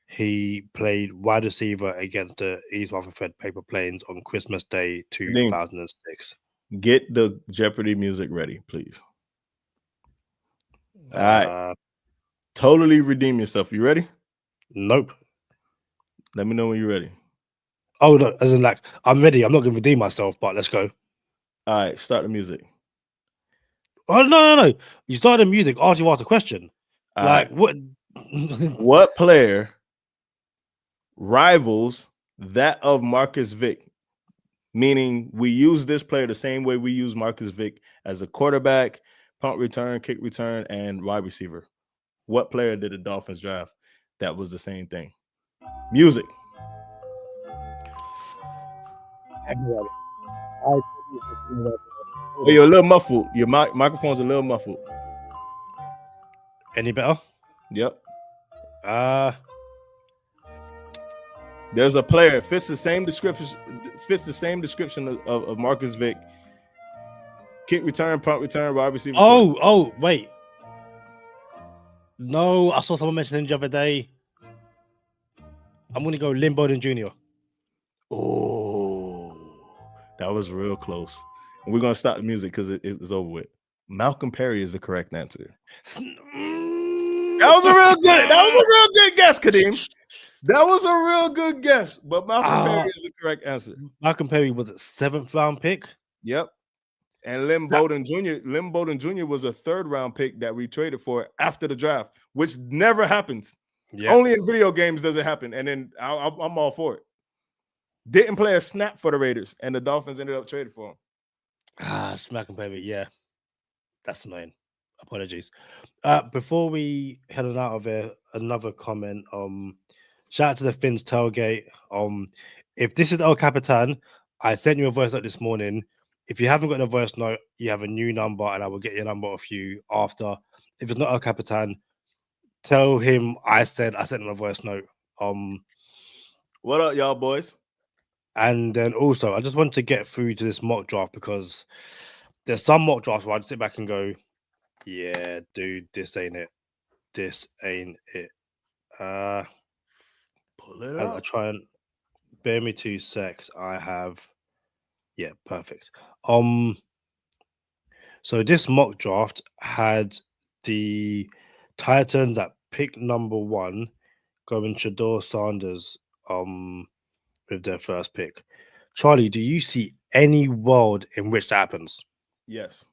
he played wide receiver against the East Rutherford Paper Planes on Christmas Day 2006. Get the Jeopardy music ready, please. All right. Totally redeem yourself. You ready? Nope. Let me know when you're ready. Oh, no. As in, like, I'm ready. I'm not going to redeem myself, but let's go. All right. Start the music. Oh, no. You started the music after you asked the question. All like, right. what? What player rivals that of Marcus Vick? Meaning we use this player the same way we use Marcus Vick as a quarterback, punt return, kick return, and wide receiver. What player did the Dolphins draft that was the same thing? Music. Oh, you're a little muffled. Your microphone's a little muffled. Any better? Yep. There's a player fits the same description of Marcus Vick. Kick return, punt return, wide receiver. Oh, wait. No, I saw someone mention him the other day. I'm going to go Lynn Bowden Jr. Oh, that was real close. And we're going to stop the music because it's over with. Malcolm Perry is the correct answer. That was a real good guess, Kadeem. That was a real good guess, but Malcolm Perry is the correct answer. Malcolm Perry was a 7th round pick. Yep. And Lynn Bowden Jr. was a 3rd round pick that we traded for after the draft, which never happens. Yep. Only in video games does it happen. And then I'm all for it. Didn't play a snap for the Raiders, and the Dolphins ended up trading for him. Smack and payment. Yeah, that's annoying. Apologies. Before we head on out of here, another comment. Shout out to the Finns tailgate. If this is El Capitan, I sent you a voice note this morning. If you haven't got a voice note, you have a new number, and I will get your number off you after. If it's not El Capitan, tell him I sent him a voice note. What up, y'all boys? And then also, I just want to get through to this mock draft because there's some mock drafts where I'd sit back and go, yeah, dude, this ain't it. This ain't it. Pull it I up. try and bear me 2 secs. I have, yeah, perfect. So this mock draft had the Titans at pick number 1 going Shador Sanders with their first pick. Charlie, do you see any world in which that happens? Yes.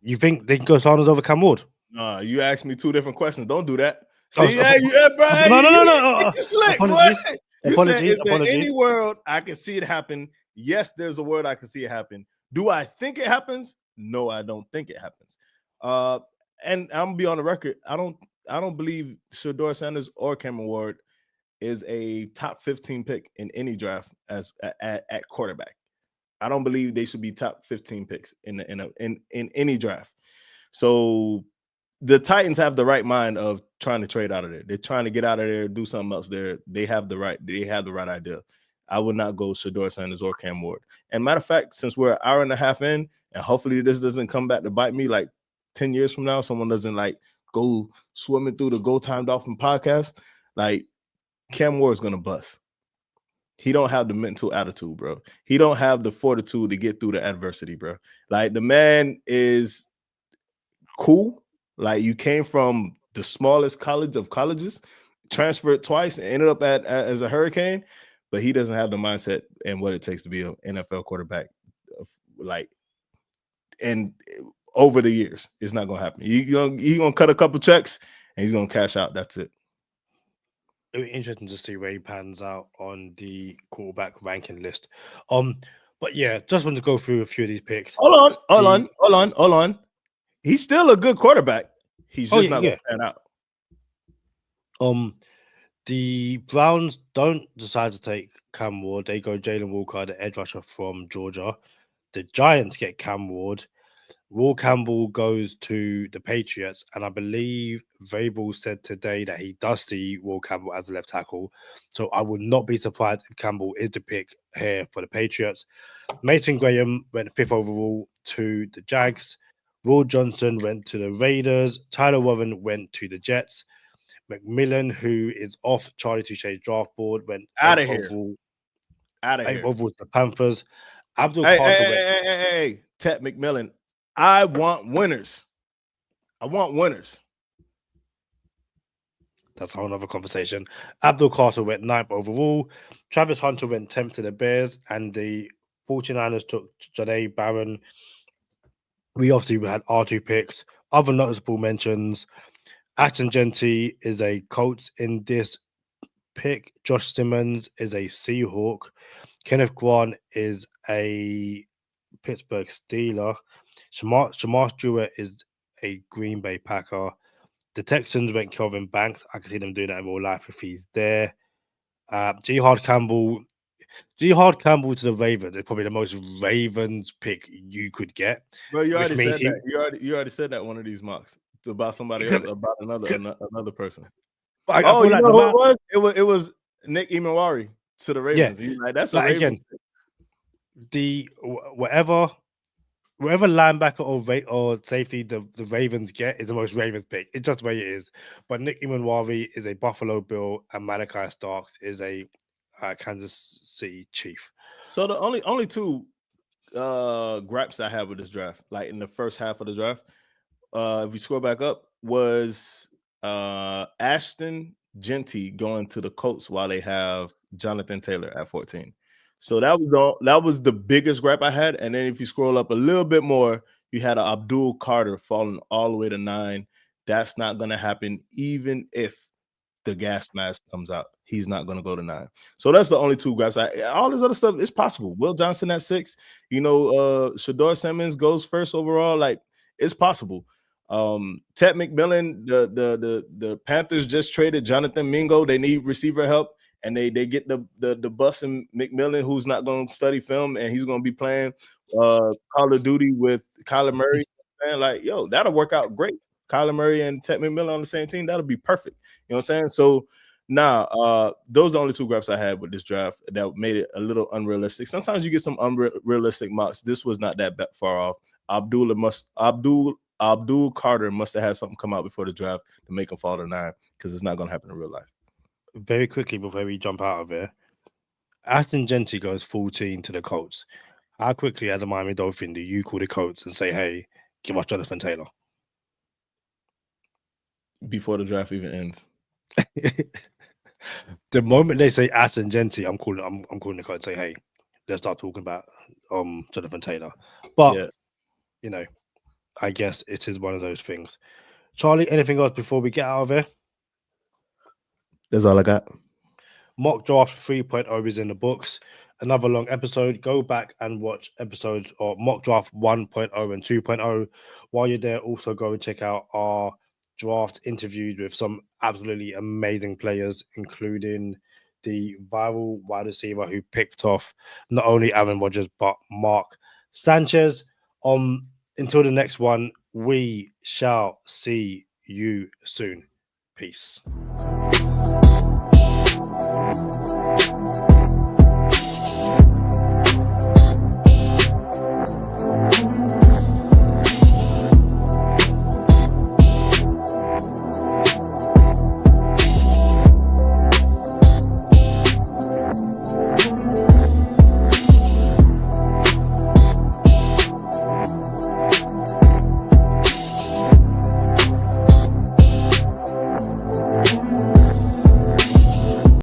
You think they can go Sanders over Cam Ward? Nah, you asked me 2 different questions. Don't do that. Oh, See, yeah, bro. No. You slick, Apologies. boy. You said, is there Apologies. any world I can see it happen? Yes, there's a world I can see it happen. Do I think it happens? No, I don't think it happens. And I'm gonna be on the record. I don't believe Shador Sanders or Cameron Ward is a top 15 pick in any draft as at quarterback. I don't believe they should be top 15 picks in any draft. So the Titans have the right mind of trying to trade out of there. They're trying to get out of there, do something else there. They have the right idea. I would not go Shador Sanders or Cam Ward. And matter of fact, since we're an hour and a half in, and hopefully this doesn't come back to bite me like 10 years from now, someone doesn't like go swimming through the Go Time Dolphin podcast, like Cam Ward's gonna bust. He don't have the mental attitude, bro. He don't have the fortitude to get through the adversity, bro. Like the man is cool. Like you came from the smallest college of colleges, transferred twice, and ended up as a Hurricane, but he doesn't have the mindset and what it takes to be an NFL quarterback. Like, and over the years, it's not gonna happen. He's gonna cut a couple checks and he's gonna cash out. That's it. It'll be interesting to see where he pans out on the quarterback ranking list. But yeah, just want to go through a few of these picks. Hold on. He's still a good quarterback. He's just not gonna pan out. The Browns don't decide to take Cam Ward. They go Jalen Walker, the edge rusher from Georgia. The Giants get Cam Ward. Will Campbell goes to the Patriots, and I believe Vrabel said today that he does see Will Campbell as a left tackle. So I would not be surprised if Campbell is the pick here for the Patriots. Mason Graham went 5th overall to the Jags. Will Johnson went to the Raiders. Tyler Warren went to the Jets. McMillan, who is off Charlie Touche's draft board, went out of here. Overall to the Panthers. Abdul Hey, Ted McMillan. I want winners. That's a whole other conversation. Abdul Carter went 9th overall. Travis Hunter went 10th to the Bears, and the 49ers took Janae Barron. We obviously had R2 picks. Other noticeable mentions: Ashton Genty is a Colts in this pick. Josh Simmons is a Seahawk. Kenneth Grant is a Pittsburgh Steeler. Shamar Stewart is a Green Bay Packer. The Texans went Kelvin Banks. I can see them doing that in real life if he's there. Jihad Campbell to the Ravens is probably the most Ravens pick you could get. Bro, you already said that. You already said that one of these mocks. It's about somebody else, about another person. You know who it was? It was Nick Imawari to the Ravens. Yeah. Like, that's a Ravens again. Whatever linebacker or safety the Ravens get is the most Ravens pick. It's just the way it is. But Nick Imawari is a Buffalo Bill, and Malachi Starks is a Kansas City Chief. So the only 2 gripes I have with this draft, like in the first half of the draft, if you scroll back up, was Ashton Genty going to the Colts while they have Jonathan Taylor at 14. So that was the biggest gripe I had. And then if you scroll up a little bit more, you had Abdul Carter falling all the way to 9. That's not going to happen, even if the gas mask comes out. He's not going to go to 9. So that's the only 2 grabs. All this other stuff is possible. Will Johnson at 6. Shador Simmons goes first overall. Like, it's possible. Ted McMillan, the Panthers just traded Jonathan Mingo. They need receiver help, and they get the bus and McMillan, who's not going to study film, and he's going to be playing Call of Duty with Kyler Murray. And like, yo, that'll work out great. Kyler Murray and Ted McMillan on the same team, that'll be perfect. You know what I'm saying? So those are the only 2 grabs I had with this draft that made it a little unrealistic. Sometimes you get some unrealistic mocks. This was not that far off. Abdul Carter must have had something come out before the draft to make him fall to 9, because it's not going to happen in real life. Very quickly before we jump out of here, Aston Genty goes 14 to the Colts. How quickly, as a Miami Dolphin, do you call the Colts and say, "Hey, give us Jonathan Taylor"? Before the draft even ends. The moment they say Aston Genty, I'm calling the Colts and say, "Hey, let's start talking about Jonathan Taylor." But I guess it is one of those things. Charlie, anything else before we get out of here? That's all I got. Mock Draft 3.0 is in the books. Another long episode. Go back and watch episodes of Mock Draft 1.0 and 2.0. While you're there, also go and check out our draft interviews with some absolutely amazing players, including the viral wide receiver who picked off not only Aaron Rodgers, but Mark Sanchez. Until the next one, we shall see you soon. Peace.